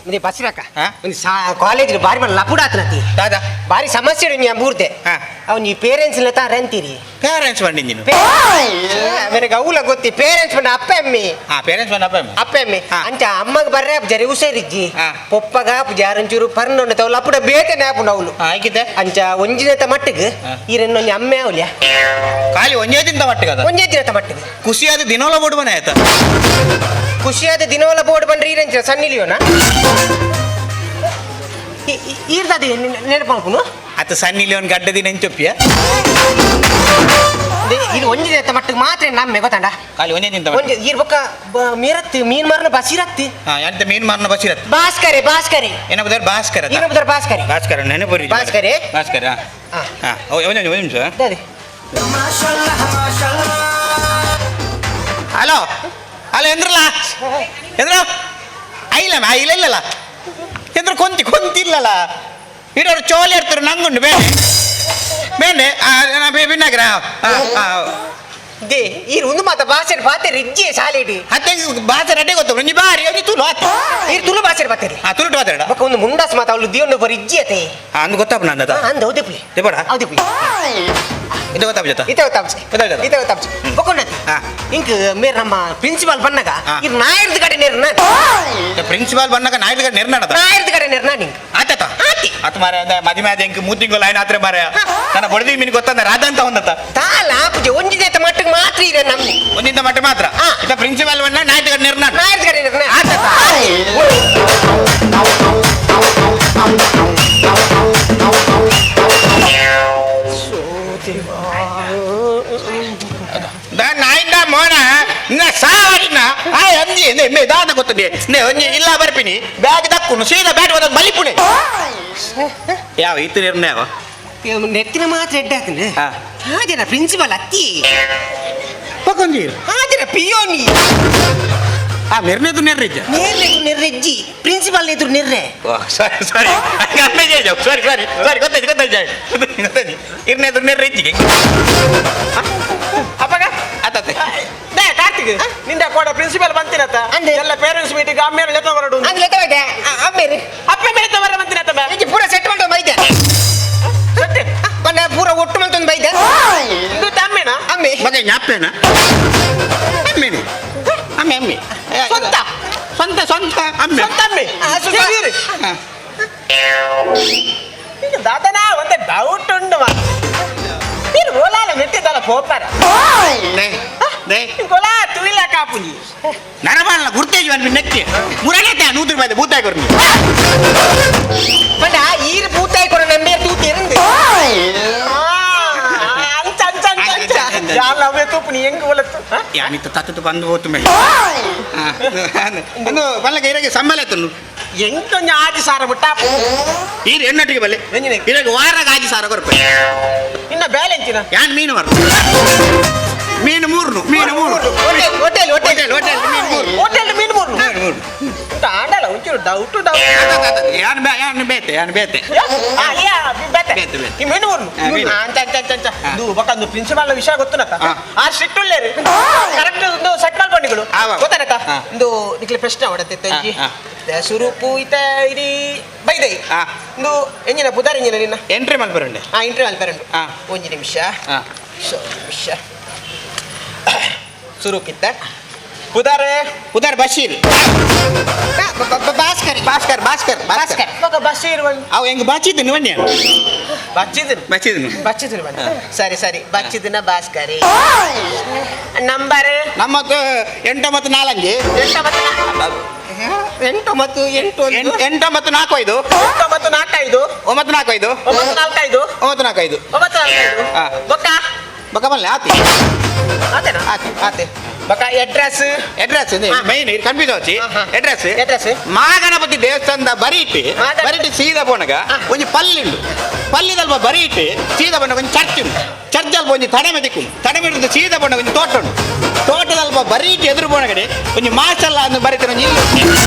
ఇది బస్సురాక కాలేజ్ ಬಾರಿ ಮಾಡಿ ಲಪುಡ ಆತನತಿ ದಾದಾ ಬಾರಿ ಸಮಸ್ಯೆ ನೀ ಬೂರ್ದೆ ಅವ್ ನೀ ಪೇರೆಂಟ್ಸ್ ಲತಾ ರಂತೀರಿ ಪೇರೆಂಟ್ಸ್ ಬಂಡಿ ನೀನು ನನಗೆ ಅವಲ ಗೊತ್ತಿ ಪೇರೆಂಟ್ಸ್ ಬಂಡ ಅಪ್ಪ ಅಮ್ಮಿ ಪೇರೆಂಟ್ಸ್ ಬಂಡ ಅಪ್ಪ ಅಮ್ಮಿ ಅಂಚ ಅಮ್ಮಗ ಬರ್ರೆ ಜರಿ ಹುಷಾರಿಜ್ಜಿ ಪೊಪ್ಪಗ ಜಾರಂಚೂರು ಪರ್ನೊಂಡ ತವ ಲಪುಡ ಬೇತೆ ನ್ಯಾಪುಂಡ ಅವಳು ಆಯ್ಕಿದೆ ಅಂಚ ಒಂಜಿನತ ಮಟ್ಟಿಗೆ ಈರನ್ನೊಂದು ಅಮ್ಮೆ ಅವಲ್ಯ ಖಾಲಿ ಒಂಜೇದಿಂತ ಮಟ್ಟಿಗೆ ಅದ ಒಂಜೇದಿನತ ಮಟ್ಟಿಗೆ ಖುಷಿಯಾದ ದಿನೋಲ ಬೋರ್ಡ್ ಮನೆ ಆಯ್ತಾ ಖುಷಿಯಾದ ದಿನವಲ್ಲ ಬೋರ್ಡ್ ಬಂದ್ರೆ ಈರಂಚ ಸಣ್ಣಿಲಿಯೋನ ಈರ್ದದಿ ನೆನಪಂಪುನು ಅತ್ತ ಸಣ್ಣಿಲಿ ಒಂದು ಗಡ್ಡದಿ ನೆಂಚೊಪ್ಪಿಯ ಇದು ಒಂಜಿನ ಮಟ್ಟಿಗೆ ಮಾತ್ರ ನಮ್ಮೆ ಗೊತ್ತಂಡ ಖಾಲಿ ಒಂಜೇದಿಂತ ಇರ್ಬೇಕ ಮೀರತ್ತಿ ಮೀನ್ ಮಾರನ ಬಸಿರತ್ತಿ ಎಂತ ಮೀನ್ ಮಾರನ ಬಸಿರತ್ತಿ ಭಾಸ್ಕರೆ ಭಾಸ್ಕರೆ ಏನಪ್ಪದಾರ ಭಾಸ್ಕರ ಏನಪ್ಪದಾರ ಭಾಸ್ಕರೆ ಭಾಸ್ಕರ ನೆನಪುರಿ ಭಾಸ್ಕರೆ ಭಾಸ್ಕರ ಒಂದು ನಿಮಿಷ ಹಲೋ ಹಲೋ ಎಂದ್ರಲ್ಲ ಎಂದ್ರ ಐಲಮ್ಮ ಐಲಿಲ್ಲಲ್ಲ ಎಂದ್ರ ಕೊಂತಿಲ್ಲಲ್ಲ ಇರೋರು ಚೋಲೆ ಇರ್ತಾರೆ ನಂಗುಂಡು ಬೇನೆ ಬಿನ್ನಾಗ್ರ ದೇ ಈ ಒಂದು ಮಾತ ಭಾಷೆ ಬಾತೆ ರಿಜ್ಜಿ ಶಾಲೆಡಿ ಹತ್ತೆ ಭಾಷೆ ರಡ್ಡೆ ಗೊತ್ತ ನೀ ಬಾರಿ ಅವನಿ ತುಳು ಆತ ಈ ತುಳು ಭಾಷೆ ಬಾತೆರಿ ತುಳು ಮಾತಾಡ ಬಕ್ಕ ಒಂದು ಮುಂಡಾಸ್ ಮಾತ ಅವಳು ದಿಯೊಂದು ಬರಿ ಇಜ್ಜಿ ಅತೆ ಅಂದು ಗೊತ್ತಾಪ ನಂದ ಅಂದ ಹೌದೇ ಪುಲಿ ದೇಬಡ ಹೌದೇ ಪುಲಿ ಇದು ಗೊತ್ತಾಪ ಜೊತೆ ಇತ ಗೊತ್ತಾಪ ಬಕ್ಕೊಂಡತಿ ಇಂಕ ಮೇರ್ ನಮ್ಮ ಪ್ರಿನ್ಸಿಪಾಲ್ ಬನ್ನಗ ಈ ನಾಯರ್ದ ಕಡೆ ನೆರ್ನ ಪ್ರಿನ್ಸಿಪಾಲ್ ಬನ್ನಗ ನಾಯರ್ದ ಕಡೆ ನೆರ್ನಾಡ ನಾಯರ್ದ ಕಡೆ ನೆರ್ನ ನಿಂಗ ಆತ ಅತ್ ಮಾರ ಮದಿಮೆ ಆದ ಇಂಕ ಮೂತಿಂಗೋ ಲೈನ್ ಆತ್ರೆ ಮಾರ ನನ್ನ ಬಡದಿ ಮೀನ್ ಗೊತ್ತಂದ ರಾಧಂತ ಒಂದತ್ತ ತಾಲ ಪೂಜೆ ಒಂಜಿನ ಮಟ್ಟಿಗೆ ಮಾತ್ರ ಇದೆ ನಮ್ಗೆ ಒಂದಿಂದ ಮಟ್ಟ ಮಾತ್ರ ಇತ ಪ್ರಿನ್ಸಿಪಾಲ್ ಬನ್ನ ನಾಯರ್ದ ಕಡೆ ನೆರ್ನಾಡ ನಾಯರ್ದ ಕಡೆ ನೆರ್ನ ಆತ ನಾಯಿಂದ ಮೋನ ಸಾವರಿನ ಅಂಜಿ ಮೇ ದಾದ ಗೊತ್ತದೆ ಒಂಜಿ ಇಲ್ಲ ಬರ್ಪಿನಿ ಬ್ಯಾಗ್ ದಕ್ಕುನು ಸೀದಾ ಬ್ಯಾಟ್ ಹೋದ ಮಲಿಪುಣೆ ಯಾವ ಇತ್ತು ನಿರ್ಣಯ ನೆತ್ತಿನ ಮಾತ್ರ ಎಡ್ಡ ಹಾಕಂದ್ರೆ ಹಾಜನ ಪ್ರಿನ್ಸಿಪಲ್ ಅತ್ತಿ ಪಕೊಂಜೀರ್ ಹಾಜನ ಪಿಯೋನಿ ನಿರ್ಣಯದು ನಿರ್ರಿಜ್ಜ ನಿರ್ರೆಜ್ಜಿ ಪ್ರಿನ್ಸಿಪಾಲ್ ಎದುರು ನಿರ್ರೆ ಸಾರಿ ಸಾರಿ ಸಾರಿ ಸಾರಿ ಸಾರಿ ಗೊತ್ತಾಯ್ತು ಇರ್ನೆದು ನಿರ್ರಿಜ್ಜಿಗೆ ಅಪ್ಪಗ ಆತತ್ತೆ ಕಾರ್ತಿಕ್ ನಿಂದ ಕೂಡ ಪ್ರಿನ್ಸಿಪಲ್ ಬಂತಿರತ್ತ ಎಲ್ಲ ಪೇರೆಂಟ್ಸ್ ಮೀಟಿಂಗ್ ಅಮ್ಮೇಲೆ ಲೆಕ್ಕ ಹೊರಡು ಅಮ್ಮೇರಿ ಅಪ್ಪ ಮೇಲೆ ತವರ ಬಂತಿರತ್ತ ಬೇ ಪೂರ ಸೆಟ್ ಮಾಡ್ಕೊಂಡು ಬೈದೆ ಬಂದ ಪೂರ ಒಟ್ಟು ಮಂತೊಂದು ಬೈದೆ ಇದು ಅಮ್ಮೇನ ಅಮ್ಮೆ ಮಗ ಜ್ಞಾಪೇನ ಅಮ್ಮೇನೆ ಅಮ್ಮೆ ಅಮ್ಮೆ ಸ್ವಂತ ಸ್ವಂತ ಸ್ವಂತ ಅಮ್ಮೆ ಸ್ವಂತ ಅಮ್ಮೆ ದಾದನಾ ಒಂದು ಡೌಟ್ ಉಂಟು ನೀನು ಗೋಲಾಲ ಮೆಟ್ಟಿದ್ದಲ್ಲ ಪೋಪಾರ ಗೋಲಾ ತುಳಿಲ ಕಾಪುನಿ ನರಮಾನ ಗುರ್ತೇಜ್ ಬಂದು ನೆಕ್ಕಿ ಮುರಗತ್ತೆ 100 ರೂಪಾಯಿ ಬೂತಾಯಿ ಕೊರ್ನಿ ಬಂದ ಈರು ಬೂತಾಯಿ ಕೊರ ನಮ್ಮೆ ತೂತಿ ಇருந்து ಅಂಚ ಅಂಚ ಅಂಚ ಅಂಚ ಯಾಲವೇ ತೂಪುನಿ ಹೆಂಗ ಒಲತ್ತು ಯಾನಿತ ತತ್ತು ಬಂದು ಹೋತು ಮೇಲೆ ಒಂದು ಬಲ್ಲಗೆ ಇರಗೆ ಸಮ್ಮಲೆತ್ತನು ಎಂಟೊಂದು ಆಜಿ ಸಾರ ಬಿಟ್ಟ ಈರು ಎಣ್ಣೊಟ್ಟಿಗೆ ಬಲ್ಲೆ ಇರಗೆ ವಾರಾಗ ಆಜಿ ಸಾರ ಕೊರಪ ಇನ್ನ ಬೇಲೆ ಎಂಚಿನ ಯಾನ್ ಮೀನು ಮಾರು ಮೀನು ಮೂರ್ನು ಮೀನು ಮೂರು ಹೋಟೆಲ್ ಹೋಟೆಲ್ ಹೋಟೆಲ್ ಮೀನು ಮೂರು ಹೋಟೆಲ್ ಮೀನು ಮೂರ್ನು ಆಡಲ್ಲ ಒಂಚೂರು ಡೌಟು ಯಾನ್ ಬೇತೆ ಯಾನ್ ಬೇತೆ ಈ ಮೀನು ಮೂರ್ನು ಅಂಚ ಅಂಚ ಅಂಚ ಅಂಚ ಇದು ಬಕ್ಕಂದು ಪ್ರಿನ್ಸಿಪಾಲ್ ವಿಷಯ ಗೊತ್ತುನತ್ತ ಆ ಸ್ಟ್ರಿಕ್ಟ್ ಉಳ್ಳೇರಿ ಕರೆಕ್ಟ್ ಒಂದು ಸೆಟ್ ಮಾಡ್ಕೊಂಡಿಗಳು ಗೊತ್ತಾನತ್ತ ಒಂದು ನಿಕ್ಲೆ ಪ್ರಶ್ನೆ ಹೊಡತೆ ತಂಜಿ ಸುರೂಪು ಈತ ಇಡೀ ಬೈದೈ ಒಂದು ಎಂಜಿನ ಪುದಾರ್ ಎಂಜಿನ ನಿನ್ನ ಎಂಟ್ರಿ ಮಲ್ಪರಂಡೆ ಎಂಟ್ರಿ ಮಲ್ಪರಂಡು ಒಂಜಿ ನಿಮಿಷ ನಿಮಿಷ ಸುರೂಪಿತ್ತ ಪುದಾರೆ ಉದಾರ್ ಬಶೀರ್ ಭಾಸ್ಕರ್ ಭಾಸ್ಕರ್ ಭಾಸ್ಕರ್ ಭಾಸ್ಕರ್ ಮಗ ಬಶೀರ್ ಅವು ಹೆಂಗ್ ಬಾಚಿದ್ದೀನಿ ಬನ್ನಿ ಬಚ್ಚಿದ್ದೀನಿ ಬನ್ನಿ ಸರಿ ಸರಿ ಬಚ್ಚಿದಿನ ಭಾಸ್ಕರಿ ನಂಬರ್ ನಮ್ಮದು 8 ಮತ್ತು 4 8 ಮತ್ತು 8 8 ಮತ್ತು 4 5 9 ಮತ್ತು 4 5 9 4 5 9 4 5 9 4 5 9 4 5 ಬೊಕ್ಕ ಬೊಕ್ಕ ಬಲ್ಲೆ ಆತಿ ಆತೇನಾ ಆತೆ ಬೊಕ್ಕ ಅಡ್ರೆಸ್ ಮೈನ್ ಕನ್ಫ್ಯೂಸ್ ಆಚಿ ಅಡ್ರೆಸ್ ಮಹಾಗಣಪತಿ ದೇವಸ್ಥಾನದ ಬರೀಟಿ ಸೀದಾ ಬೋನಗ ಒಂಜಿ ಪಲ್ಲಿಂಡು ಪಲ್ಲಿದಲ್ಪ ಬರೀಟಿ ಸೀದಾ ಬೋನಗ ಒಂಜಿ ಚರ್ಚ್ ಉಂಟು ಚರ್ಚ್ ಅಲ್ಪ ಒಂಜಿ ತಡೆಮೆ ದಿಕ್ಕುಂಡು ತಡೆಮೆ ಸೀದಾ ಬೋನಗ ಒಂಜಿ ತೋಟ ಉಂಟು ತೋಟದಲ್ಪ ಬರೀಟಿ ಎದುರು ಬೋನಗಡೆ ಒಂಜಿ ಮಾಸಲ್ಲ ಅಂದು ಬರೀತಾರೆ ಒಂಜಿ ಇಲ್ಲು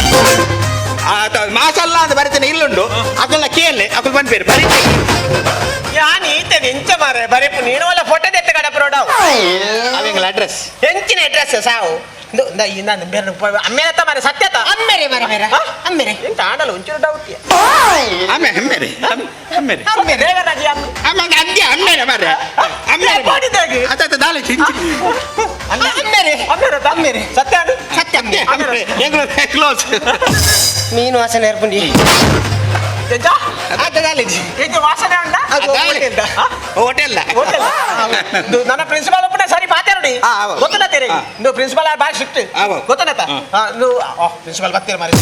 ಮಾಸಲ್ಲ ಅಂತ ಬರೀತೇನೆ ಇಲ್ಲುಂಡು ಅಕಲ್ನ ಕೇಳಿ ಅಕಲ್ ಬಂದ್ಬೇರು ಬರೀ ಯಾನ್ ಈತೇನೆ ಎಂಚ ಮಾರೆ ಬರೀಪು ನೀನು ಒಳ್ಳೆ ಫೋಟೋ ತೆತ್ತ ಕಡ ಪ್ರೋಡಾವ್ ಅವಂಗಳ ಅಡ್ರೆಸ್ ಎಂಚಿನ ಅಡ್ರೆಸ್ ಸಾವು ನಾನು ಬೇರೆ ಅಮ್ಮೇನತ್ತ ಮಾರೆ ಸತ್ಯತ ಅಮ್ಮೆರೆ ಮರೆ ಮೇರೆ ಅಮ್ಮೆರೆ ಎಂತ ಆಡಲ್ಲ ಒಂಚೂರು ಡೌಟ್ ಆಮೇಲೆ ಹೆಮ್ಮೆರಿ ಹೆಮ್ಮೆರಿ ದೇವರಾಜಿ ಅಮ್ಮ ಆಮೇಲೆ ಅಂದ್ಯ ಅಮ್ಮೇರೆ ಮಾರ್ರೆ ಅಮ್ಮೇರೆ ಮಾಡಿದಾಗೆ ಅತ್ತ ದಾಳಿ ಚಿಂಚಿ ಅಮ್ಮೇರೆ ಅಮ್ಮೇರೆ ಅಮ್ಮೇರೆ ಸತ್ಯ ಅದು ಸತ್ಯ ಅಮ್ಮೆ ಎಂಗ್ಳು ಕ್ಲೋಸ್ ಮೀನು ವಾಸನೆ ಏರ್ಪುಂಡಿ ಎಂತ ಅತ್ತ ದಾಳಿ ಎಂತ ವಾಸನೆ ಉಂಟ ಹೋಟೆಲ್ ನನ್ನ ಪ್ರಿನ್ಸಿಪಾಲ್ ಒಬ್ಬನೇ ಸರಿ ಮಾತಾಡಿ ಗೊತ್ತಲ್ಲ ತೇರೆ ನೀವು ಪ್ರಿನ್ಸಿಪಾಲ್ ಬಾರಿ ಸ್ಟ್ರಿಕ್ಟ್ ಗೊತ್ತನತ್ತ ನೀವು ಪ್ರಿನ್ಸಿಪಾಲ್ ಬರ್ತೀರ ಮಾರಿ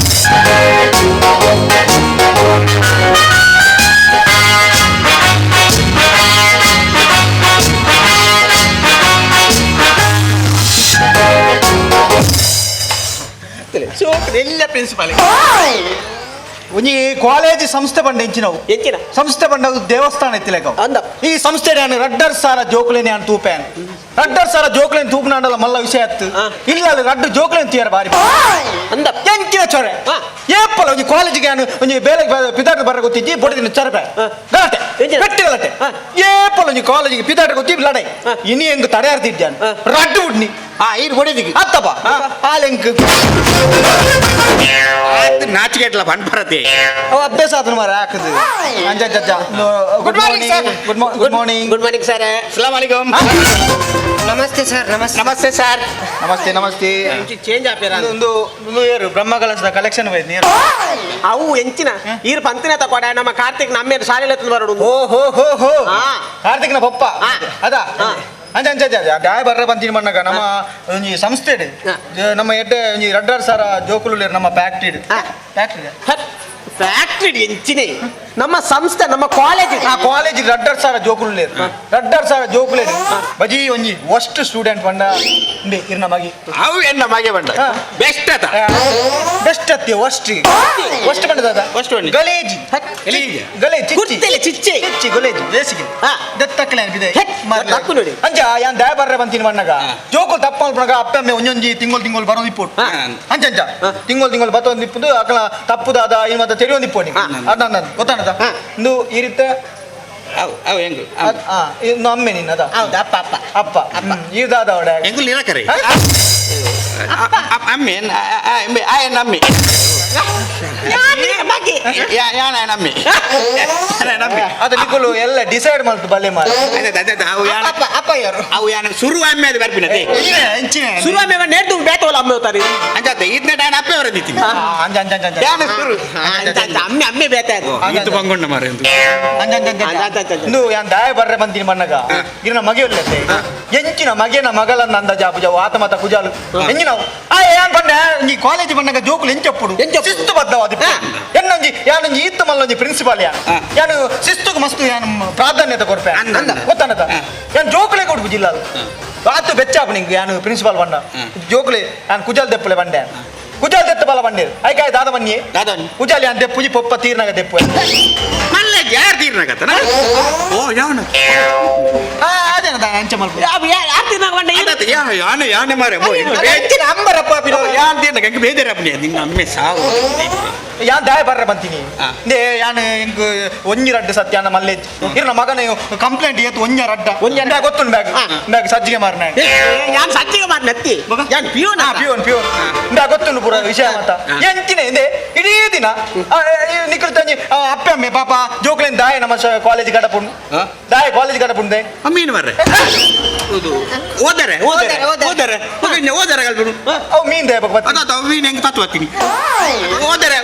ಎಲ್ಲ ಪ್ರಿನ್ಸಿಪಾಲ್ ಒಂಜಿ ಕಾಲೇಜ್ ಸಂಸ್ಥೆ ಬಂಡ ಎಂಚಿನವು ಎಂಚಿನ ಸಂಸ್ಥೆ ಬಂಡದು ದೇವಸ್ಥಾನ ಎತ್ತಿಲೆಕ ಅಂದ ಈ ಸಂಸ್ಥೆ ರಡ್ಡರ್ ಸಾರ ಜೋಕ್ಲೇನೆ ಅಂತ ತೂಪೇನ್ ರಡ್ಡರ್ ಸಾರ ಜೋಕ್ಲೇನ್ ತೂಪನಾಂಡಲ ಮಲ್ಲ ವಿಷಯ ಅತ್ತು ಇಲ್ಲ ಅಲ್ಲಿ ರಡ್ಡು ಜೋಕ್ಲೇನ್ ತೀರ ಬಾರಿ ಅಂದ ಎಂಚಿನ ಚೊರೆ ಏಪಲ್ಲ ಒಂಜಿ ಕಾಲೇಜಿಗೆ ನಾನು ಒಂಜಿ ಬೇರೆ ಪಿದಾಟ ಬರ ಗೊತ್ತಿಜ್ಜಿ ಬೊಡಿದಿನ ಚರಪೆ ಗಲಾಟೆ ಗಟ್ಟಿ ಗಲಾಟೆ ಏಪಲ್ಲ ಒಂಜಿ ಕಾಲೇಜಿಗೆ ಪಿದಾಟ ಗೊತ್ತಿ ಲಡೈ ಇನಿ ಹೆಂಗ್ ತಡೆಯಾರ್ತಿದ್ದಾನೆ ರಡ್ಡು ಉಡ್ನಿ ಇದು ಹೊಡಿದಿಗೆ ಅತ್ತಪ್ಪ ಹಾಲೆಂಕ್ ನಾಚಿಕೆಟ್ಲ ಬಂದ್ಬರತ್ತೆ ಅವ ಅಭ್ಯಾಸ ಆತನ ಮಾರ ಹಾಕದು ಅಂಜ good morning good morning good morning sir ಸಲಾಮ್ ಅಲೈಕುಮ್ ನಮಸ್ತೆ ಸರ್ ನಮಸ್ತೆ ನಮಸ್ತೆ ಸರ್ ನಮಸ್ತೆ ನಮಸ್ತೆ ಚೇಂಜ್ ಆಪೇರ ಒಂದು ನ್ಯೂ ಇಯರ್ ಬ್ರಹ್ಮಕಲಶದ ಕಲೆಕ್ಷನ್ ಬೈದ್ ನೀರು ಅವು ಎಂಚಿನ ಈರ್ ಪಂತಿನ ತಕೊಡ ನಮ್ಮ ಕಾರ್ತಿಕ್ ನಮ್ಮೇರು ಶಾಲೆ ಬರೋಡು ಓ ಹೋ ಹೋ ಹೋ ಹಾ. ಕಾರ್ತಿಕ್ನ ಪಪ್ಪ ಹಾ. ಅದಾ ಹಾ. ಅಂಚ ಅಂಚ ಗಾಯ ಬರ್ರ ಬಂತೀನಿ ಮಣ್ಣಗ ನಮ್ಮ ಒಂಜಿ ಸಂಸ್ಥೆ ಹಾ. ನಮ್ಮ ಎಡ್ಡೆ ಒಂಜಿ ರಡ್ಡರ್ ಸಾರ ಜೋಕುಲು ನಮ್ಮ ಫ್ಯಾಕ್ಟ್ರಿ ಹಾ. ಫ್ಯಾಕ್ಟ್ರಿ ಫ್ಯಾಕ್ಟ್ರಿ ಎಂಚಿನ ನಮ್ಮ ಸಂಸ್ಥೆ ನಮ್ಮ ಕಾಲೇಜ್ ಆ ಕಾಲೇಜ್ ರಡ್ಡರ್ ಸಾರ ಜೋಕುಲು ರಡ್ಡರ್ ಸಾರ ಜೋಕುಲು ಬಜಿ ಒಂಜಿ ವಸ್ಟ್ ಸ್ಟೂಡೆಂಟ್ ಬಂಡ ಇಂದೆ ಇರ್ನ ಮಗಿ ಅವು ಎನ್ನ ಮಗೆ ಬಂದ ಹಾ. ಬೆಸ್ಟ್ ಆತ ಬೆಸ್ಟ್ ಅತ್ತಿ ವಸ್ಟ್ ವಸ್ಟ್ ಬಂಡದ Worst ಬಂಡಿ. ಗಲೇಜಿ ಗಲೀಜ್. ಗಲೇಜ್ ಕುತ್ತಲೆ ಚಿಚ್ಚೆ ಚಿಚ್ಚಿ ಗಲೇಜ್ ಬೇಸಿಗೆ ಹಾ. ದತ್ತಕ್ಕಲೆ ಬಿದೆ ಹೆಟ್, ನಕ್ಕು ನೋಡಿ. ಅಂಜ ಯಾನ್ ದಯ ಬರ್ರೆ ಬಂತೀನಿ ಮಣ್ಣಗ ಜೋಕುಲ್ ತಪ್ಪ ಮಗ ಅಪ್ಪಮ್ಮೆ ಒಂಜೊಂಜಿ ತಿಂಗಳು ಬರೋದು ಇಪ್ಪು ಹಾ. ಅಂಚ ತಿಂಗಳು ಬತ್ತೊಂದು ಇಪ್ಪುದು ಅಕಲ ತಪ್ಪುದಾದ ಇನ್ನು ಮತ್ತೆ ತೆರೆಯೊಂದು ಇಪ್ಪೋನಿ ಅದ ಗೊತ್ತಾನದ ಹಾ. ಇಂದು ಈ ರೀತಿ ಅವು ಹೆಂಗು ಇನ್ನು ಅಮ್ಮೆ ನಿನ್ನ ಅದ ಹೌದಾ ಅಪ್ಪ ಅಪ್ಪ ಅಪ್ಪ ಇದಾದ ಅವಡ ಹೆಂಗು ನಿರಾಕರಿ ಅಮ್ಮೆ ಆಯನ್ ಅಮ್ಮಿ ಮಗಿ ಯಾನ ಅಮ್ಮಿ ಅಮ್ಮಿ ಅದು ನಿಕ್ಕಲು ಎಲ್ಲ ಡಿಸೈಡ್ ಮಾಡ್ತು ಬಲ್ಲೆ ಮಾರ ಅವು ಯಾನ ಅಪ್ಪ ಯಾರು ಅವು ಯಾನ ಶುರು ಅಮ್ಮೆ ಅದು ಬರ್ಪಿನತೆ ಶುರು ಆಮೇಲೆ ನೇರ್ದು ಬೇತವಲ್ಲ ಅಮ್ಮ ಹೋಗ್ತಾರೆ ಅಂಜಾತ ಇದನ್ನ ನಾನು ಅಪ್ಪೆ ಅವರ ನಿಂತೀನಿ ಅಂಜ ಅಂಜ ಅಂಜ ಅಂಜ ಯಾನ ಶುರು ಅಮ್ಮೆ ಅಮ್ಮೆ ಬೇತ ಇದು ಬಂಗೊಂಡ ಮಾರ ಅಂಜ ಅಂಜ ಅಂಜ ಇಂದು ಯಾನ್ ದಾಯ ಬರ್ರೆ ಬಂತೀನಿ ಮಣ್ಣಗ ಇರ್ನ ಮಗೆ ಒಳ್ಳೆತೆ ಎಂಚಿನ ಮಗೆನ ಮಗಳನ್ನ ಅಂದ ಜಾಬು ಜಾವು ಆತ ಮತ ಕುಜಾಲು ಎಂಜಿನವು ಯಾನ್ ಬಂಡ ಈ ಕಾಲೇಜ್ ಬಣ್ಣಗ ಜೋಕುಲು ಎಂಚಪ್ಪುಡು ಎಂಚಪ್ಪುಡು. ಶಿಸ್ತು ಬದ್ದವಾದ ಎನ್ನೊಂಜಿ ಯಾನೊಂಜಿ ಈತ ಮಲ್ಲೊಂಜಿ ಪ್ರಿನ್ಸಿಪಾಲ್ ಯಾನು ಶಿಸ್ತುಗೆ ಮಸ್ತು ಯಾನು ಪ್ರಾಧಾನ್ಯತೆ ಕೊಡ್ಪೆ ಗೊತ್ತಾನದ ಯಾನ್ ಜೋಕುಲೆ ಕೊಡ್ಬು ಜಿಲ್ಲ ಆತು ಬೆಚ್ಚಾಪು ನಿಂಗೆ ಯಾನು ಪ್ರಿನ್ಸಿಪಾಲ್ ಬಂಡ ಜೋಕುಲೆ ಯಾನ್ ಕುಜಾಲ್ ದೆಪ್ಪಲೆ ಬಂಡೆ ಕುಜಾಲ್ ದೆತ್ತ ಬಲ ಬಂಡೇರು ಐಕಾಯ್ ದಾದ ಬನ್ನಿ ಕುಜಾಲ್ ಯಾನ್ ದೆಪ್ಪುಜಿ ಪೊಪ್ಪ ತೀರ್ನಾಗ ದೆಪ್ಪು ಮಲ್ಲೆ ಯಾರು ತೀರ್ನಾಗತ್ತನ ಓ ಯಾವನ ಅದೇನದ ಅಂಚ ಮಲ್ಪ ಯಾರು ತಿನ್ನಾಗ ಬಂಡ ಯಾನೆ ಯಾನೆ ಮಾರೆ ಅಂಬರಪ್ಪ ಯಾನ್ ತೀರ್ನಾಗ ಹೆಂಗೆ ಬೇಜಾರಪ್ಪನೆ ನಿನ್ನ ಅಮ್ಮೆ ಸಾವು ಯಾನ್ ದಾಯ ಬರ್ರೆ ಬಂತೀನಿ ನೇ ಯಾನ್ ಎಂಕ್ ಒಂಜಿ ರಡ್ಡು ಸತ್ಯಾನ ಮಲ್ಲೇಜ್ ಇರ್ನ ಮಗನ ಕಂಪ್ಲೇಂಟ್ ಏತು ಒಂಜ ರಡ್ಡ ಬ್ಯಾಗ್ ಗೊತ್ತುಂಡು ಬ್ಯಾಗ್ ಸಜ್ಜಿಗೆ ಮಾರ್ನ ಯಾನ್ ಸಚ್ಚಿಗೆ ಮಾಡಿ ನತ್ತಿ ಯಾನ್ ಪಿಯೋನ ಪ್ಯೂನ್ ಬ್ಯಾಗ್ ಗೊತ್ತುಂಡು ಪೂರ ವಿಷಯ ಮತ್ತ ಎಂಚಿನ ಇದೆ ಇಡೀ ದಿನ ನಿಖಿಲ್ ತಂಜಿ ಅಪ್ಪೆ ಅಮ್ಮೆ ಪಾಪ ಜೋಕ್ಲೇನ್ ದಾಯ ನಮ್ಮ ಕಾಲೇಜ್ ಗಡಪುಂಡು ದಾಯ ಕಾಲೇಜ್ ಗಡಪುಂಡೆ ಅಮ್ಮೀನು ಮಾರ್ರೆ ಹೌದು ಓದರೆ ಓದರೆ ಕಲ್ಬಿಡು ಅವು ಮೀನ್ ದಾಯ ಬಗ್ಗೆ ಅದಾತ ಮೀನು ಹೆಂಗೆ ತತ್ವ ಹತ್ತೀನಿ ಓದರೆ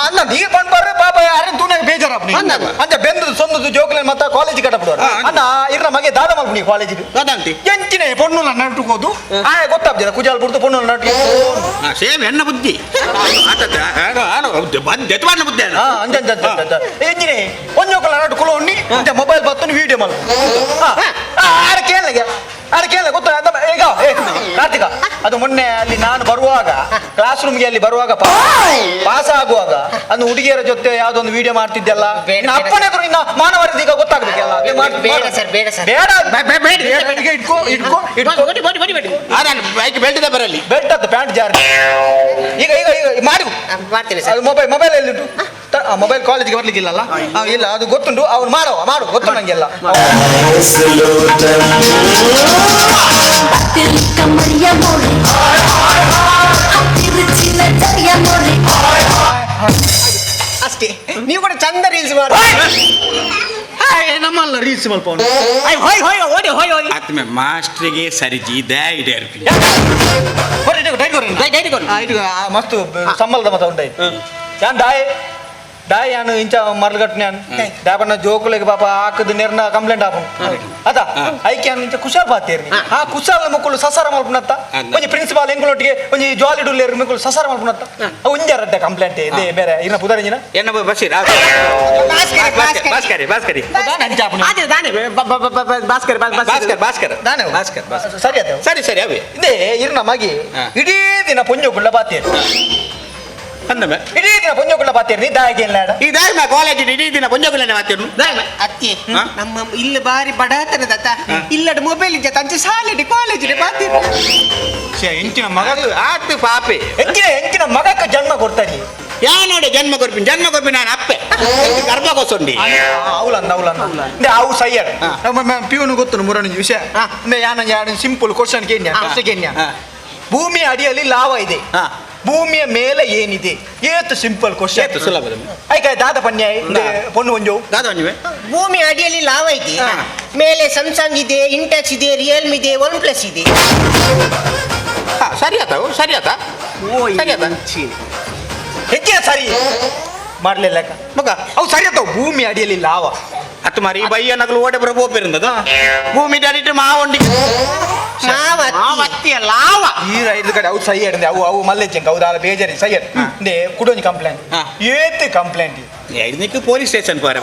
ಅಲ್ಲ ನೀರ್ ಬಂದ್ ಬರ್ರೆ ಪಾಪ ಯಾರೇ ತೂನಾಗ ಬೇಜಾರಪ್ಪ ಅಂದ ಬೆಂದದು ಸೊಂದದು ಜೋಕ್ಲೇನ್ ಮತ್ತ ಕಾಲೇಜ್ ಗಡಪುಡೋರು ಅನ್ನ ಇರ್ನ ಮಗೆ ದಾದ ಮಾಡ್ಬಿಡಿ ಕಾಲೇಜಿಗೆ ಅದಂತಿ ಎಂಚಿನ ಪೊಣ್ಣುಲ ನಟುಕೋದು ಗೊತ್ತಾಗ್ತದೆ ಕುಜಾಲ್ ಬಿಡ್ತು ಪೊಣ್ಣುಲ ನಟು ಸೇಮ್ ಹೆಣ್ಣ ಬುದ್ಧಿ ದೆತ್ವಾಡ್ನ ಬುದ್ಧಿ ಎಂಜಿನೆ ಒಂಜೋಕಲ ನಟು ಕುಲ ಉಣ್ಣಿ ಮೊಬೈಲ್ ಬತ್ತನು ವಿಡಿಯೋ ಮಲ್ ಆಡ ಕೇಳಗೆ ಗೊತ್ತಾ ಈಗ ಕಾರ್ತಿಕ ಅದು ಮೊನ್ನೆ ಅಲ್ಲಿ ನಾನು ಬರುವಾಗ ಕ್ಲಾಸ್ ರೂಮ್ಗೆ ಅಲ್ಲಿ ಬರುವಾಗ ಪಾಸ್ ಆಗುವಾಗ ಅದು ಹುಡುಗಿಯರ ಜೊತೆ ಯಾವ್ದೊಂದು ವಿಡಿಯೋ ಮಾಡ್ತಿದ್ದೆಲ್ಲ ನಿನ್ನ ಅಪ್ಪನ ಎದುರು ನಿನ್ನ ಮಾನವರದ್ದು ಈಗ ಗೊತ್ತಾಗ್ಬೇಕಲ್ಲ ಅದೇ ಬೇಡ ಸರ್ ಬೇಡ ಸರ್ ಬೇಡ ಇಟ್ಕೋ ಇಟ್ಕೋ ಇಟ್ಕೋ ಬೈಕ್ ಬೆಲ್ಟಿದೆ ಬರಲಿ ಬೆಲ್ಟ್ ಅದು ಪ್ಯಾಂಟ್ ಜಾರ್ ಈಗ ಈಗ ಈಗ ಮಾಡು ಮಾಡ್ತೀನಿ ಸರ್ ಅದು ಮೊಬೈಲ್ ಎಲ್ಲಿಟ್ಟು ಮೊಬೈಲ್ ಕಾಲೇಜ್ಗೆ ಬರ್ಲಿಕ್ಕಿಲ್ಲಲ್ಲ ಇಲ್ಲ ಅದು ಗೊತ್ತುಂಟು ಅವ್ನು ಮಾಡು ಗೊತ್ತು ನಂಗೆಲ್ಲ Maria Mori, Tirchina Jaya Mori. ಅಷ್ಟೇ ನೀವು ಕೂಡ ಚಂದ ರೀಲ್ಸ್ ಮಾಡಿ ನಮ್ಮಲ್ಲ ರೀಲ್ಸ್ ಮಲ್ಪ ಆತ್ಮೆ ಮಾಸ್ಟ್ರಿಗೆ ಸರಿಜಿ ದಯ ಇರ್ಪಿ ಮಸ್ತ್ ಸಂಬಳದ ಮತ ಉಂಟಾಯಿ ಯಾನ್ ಡಾಯ್ ಯಾನು ಇಂಚ ಮರ್ಲಗಟ್ನೆ ದಾಪಣ್ಣ ಜೋಕುಲೆಗೆ ಪಾಪ ಹಾಕದು ನೆರ್ನ ಕಂಪ್ಲೇಂಟ್ ಆಪು ಅದ ಐಕೆ ಇಂಚ ಕುಶಾಲ್ ಬಾತೇರ್ನಿ ಆ ಕುಶಾಲ್ ಮಕ್ಕಳು ಸಸಾರ ಮಲ್ಪನತ್ತ ಒಂಜಿ ಪ್ರಿನ್ಸಿಪಾಲ್ ಎಂಗಳೊಟ್ಟಿಗೆ ಒಂಜಿ ಜಾಲಿ ಡುಲ್ಲೇರ್ ಮಕ್ಕಳು ಸಸಾರ ಮಲ್ಪನತ್ತ ಒಂಜಾರಡ್ಡೆ ಕಂಪ್ಲೇಂಟ್ ಇದೆ ಬೇರೆ ಇನ್ನ ಪುದರಂಜಿನ ಎನ್ನ ಬಸೀರ್ ಭಾಸ್ಕರಿ ಸರಿ ಅದ ಸರಿ ಅವೇ ಇದೇ ಇರ್ನ ಮಗಿ ಇಡೀ ದಿನ ಪುಂಜೋಗುಳ್ಳ ಬಾತೇರ್ ಅಂದಮೆ ಇಡೀ ದಿನ ಪುಂಜೋಗುಳ್ಳ ಬಾತೇರ್ ನೀ ದಾಯಿಗೆ ಇಲ್ಲ ಈ ದಾಯ ಕಾಲೇಜ್ ಇಡೀ ದಿನ ಪುಂಜಗುಲನೆ ಮಾತೇನು ಅತ್ತಿ ನಮ್ಮ ಇಲ್ಲಿ ಬಾರಿ ಬಡತನದ ಇಲ್ಲದ ಮೊಬೈಲ್ ಇದ್ದ ತಂಚೆ ಸಾಲಿಡಿ ಕಾಲೇಜ್ ಬಾತಿರು ಎಂಚಿನ ಮಗ ಆತು ಪಾಪೆ ಎಂಚಿನ ಮಗಕ್ಕೆ ಜನ್ಮ ಕೊಡ್ತಾನೆ ಯಾನೋಡೆ ಜನ್ಮ ಕೊರ್ಪಿನ ನಾನು ಅಪ್ಪೆ ಗರ್ಭ ಕೊಸೊಂಡಿ ಅವಲಂದ ಅವು ಸೈಯರ್ ಪ್ಯೂನು ಗೊತ್ತು ಮೂರನೇ ವಿಷಯ ಯಾನ ಸಿಂಪಲ್ ಕ್ವಶನ್ ಕೇನ್ಯ ಭೂಮಿಯ ಅಡಿಯಲ್ಲಿ ಲಾವ ಇದೆ ಭೂಮಿಯ ಮೇಲೆ ಏನಿದೆ ಏತು ಸಿಂಪಲ್ ಕ್ವಶನ್ ಸುಲಭ ಐಕಾಯ್ ದಾದ ಪನ್ಯಾಯ ಪೊಣ್ಣು ಒಂಜು ದಾದ ಒಂಜುವೆ ಭೂಮಿ ಅಡಿಯಲ್ಲಿ ಲಾವ ಇದೆ ಮೇಲೆ ಸ್ಯಾಮ್ಸಂಗ್ ಇದೆ ಇಂಟೆಕ್ಸ್ ಇದೆ ರಿಯಲ್ಮಿ ಇದೆ OnePlus ಇದೆ ಸರಿ ಆತ ಹೆಚ್ಚಿನ ಸರಿ ಮಾಡ್ಲಿಲ್ಲ ಮಗ ಅವು ಸರಿ ಆತಾವ ಭೂಮಿ ಅಡಿಯಲ್ಲಿ ಲಾವ ಅತ್ತು ಮಾರಿ ಬಯ್ಯ ನಗಲು ಓಡೆ ಬರ ಬೋಪಿರುಂದದ ಭೂಮಿ ಡಾಡಿಟ್ಟು ಮಾವೊಂಡಿ ಮಾವತ್ತಿಯ ಲಾವ ಈ ಐದು ಕಡೆ ಅವು ಸೈ ಹಿಡಿದೆ ಅವು ಮಲ್ಲೆಚ್ಚಂಕ ಹೌದಾ ಬೇಜಾರಿ ಸೈ ಹಿಂದೆ ಕುಡೋಂಜಿ ಕಂಪ್ಲೇಂಟ್ ಏತ್ ಕಂಪ್ಲೇಂಟ್ ಇದಕ್ಕೆ ಪೊಲೀಸ್ ಸ್ಟೇಷನ್ ಪಾರ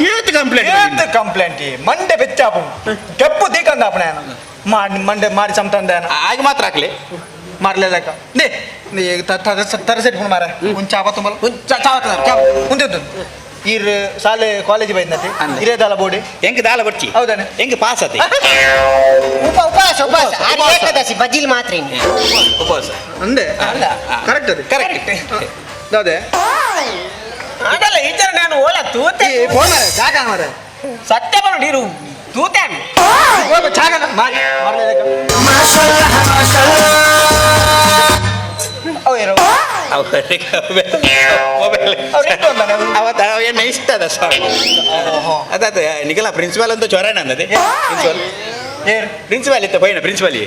ಏತ್ ಕಂಪ್ಲೇಂಟ್ ಮಂಡೆ ಬೆಚ್ಚಾಪು ಕೆಪ್ಪು ದೀಕಂದ ಅಪ್ಪನ ಮಂಡೆ ಮಾಡಿ ಸಮತಂದ ಆಗ ಮಾತ್ರ ಹಾಕ್ಲಿ ಮಾರ್ಲೇಕ ತರಸೆಟ್ ಮಾರ ಒಂದ್ ಚಾಪ ತುಂಬಲ್ಲ ಮುಂದೆ ಈರ್ ಶಾಲೆ ಕಾಲೇಜ್ ಬೈದ್ನತಿ ಹಿರೇದಾಲ ಬೋಡಿ ಹೆಂಗ್ ದಾಲ ಬರ್ಚಿ ಹೌದಾನೆ ಹೆಂಗ್ ಪಾಸ್ ಆತಿ ಉಪವಾಸ ಏಕಾದಶಿ ಬಜಿಲ್ ಮಾತ್ರ ಉಪವಾಸ ಅಂದೆ ಕರೆಕ್ಟ್ ಅದು ಕರೆಕ್ಟ್ ಹೌದೇ ಅದಲ್ಲ ಈ ತರ ನಾನು ಓಲ ತೂತೆ ಫೋನ್ ಜಾಗ ಮಾರ ಸತ್ಯ ಬರೋಡಿರು ತೂತೆ ಜಾಗ ಮಾರ್ಲೇಕ ಅವತ್ತ ಎನ್ನ ಇಷ್ಟದ ಅದಾತ ನಿಖಲ ಪ್ರಿನ್ಸಿಪಾಲ್ ಅಂತ ಚೊರ ನನ್ನದೆ ಪ್ರಿನ್ಸಿಪಾಲ್ ಇತ್ತ ಪೈನ ಪ್ರಿನ್ಸಿಪಾಲ್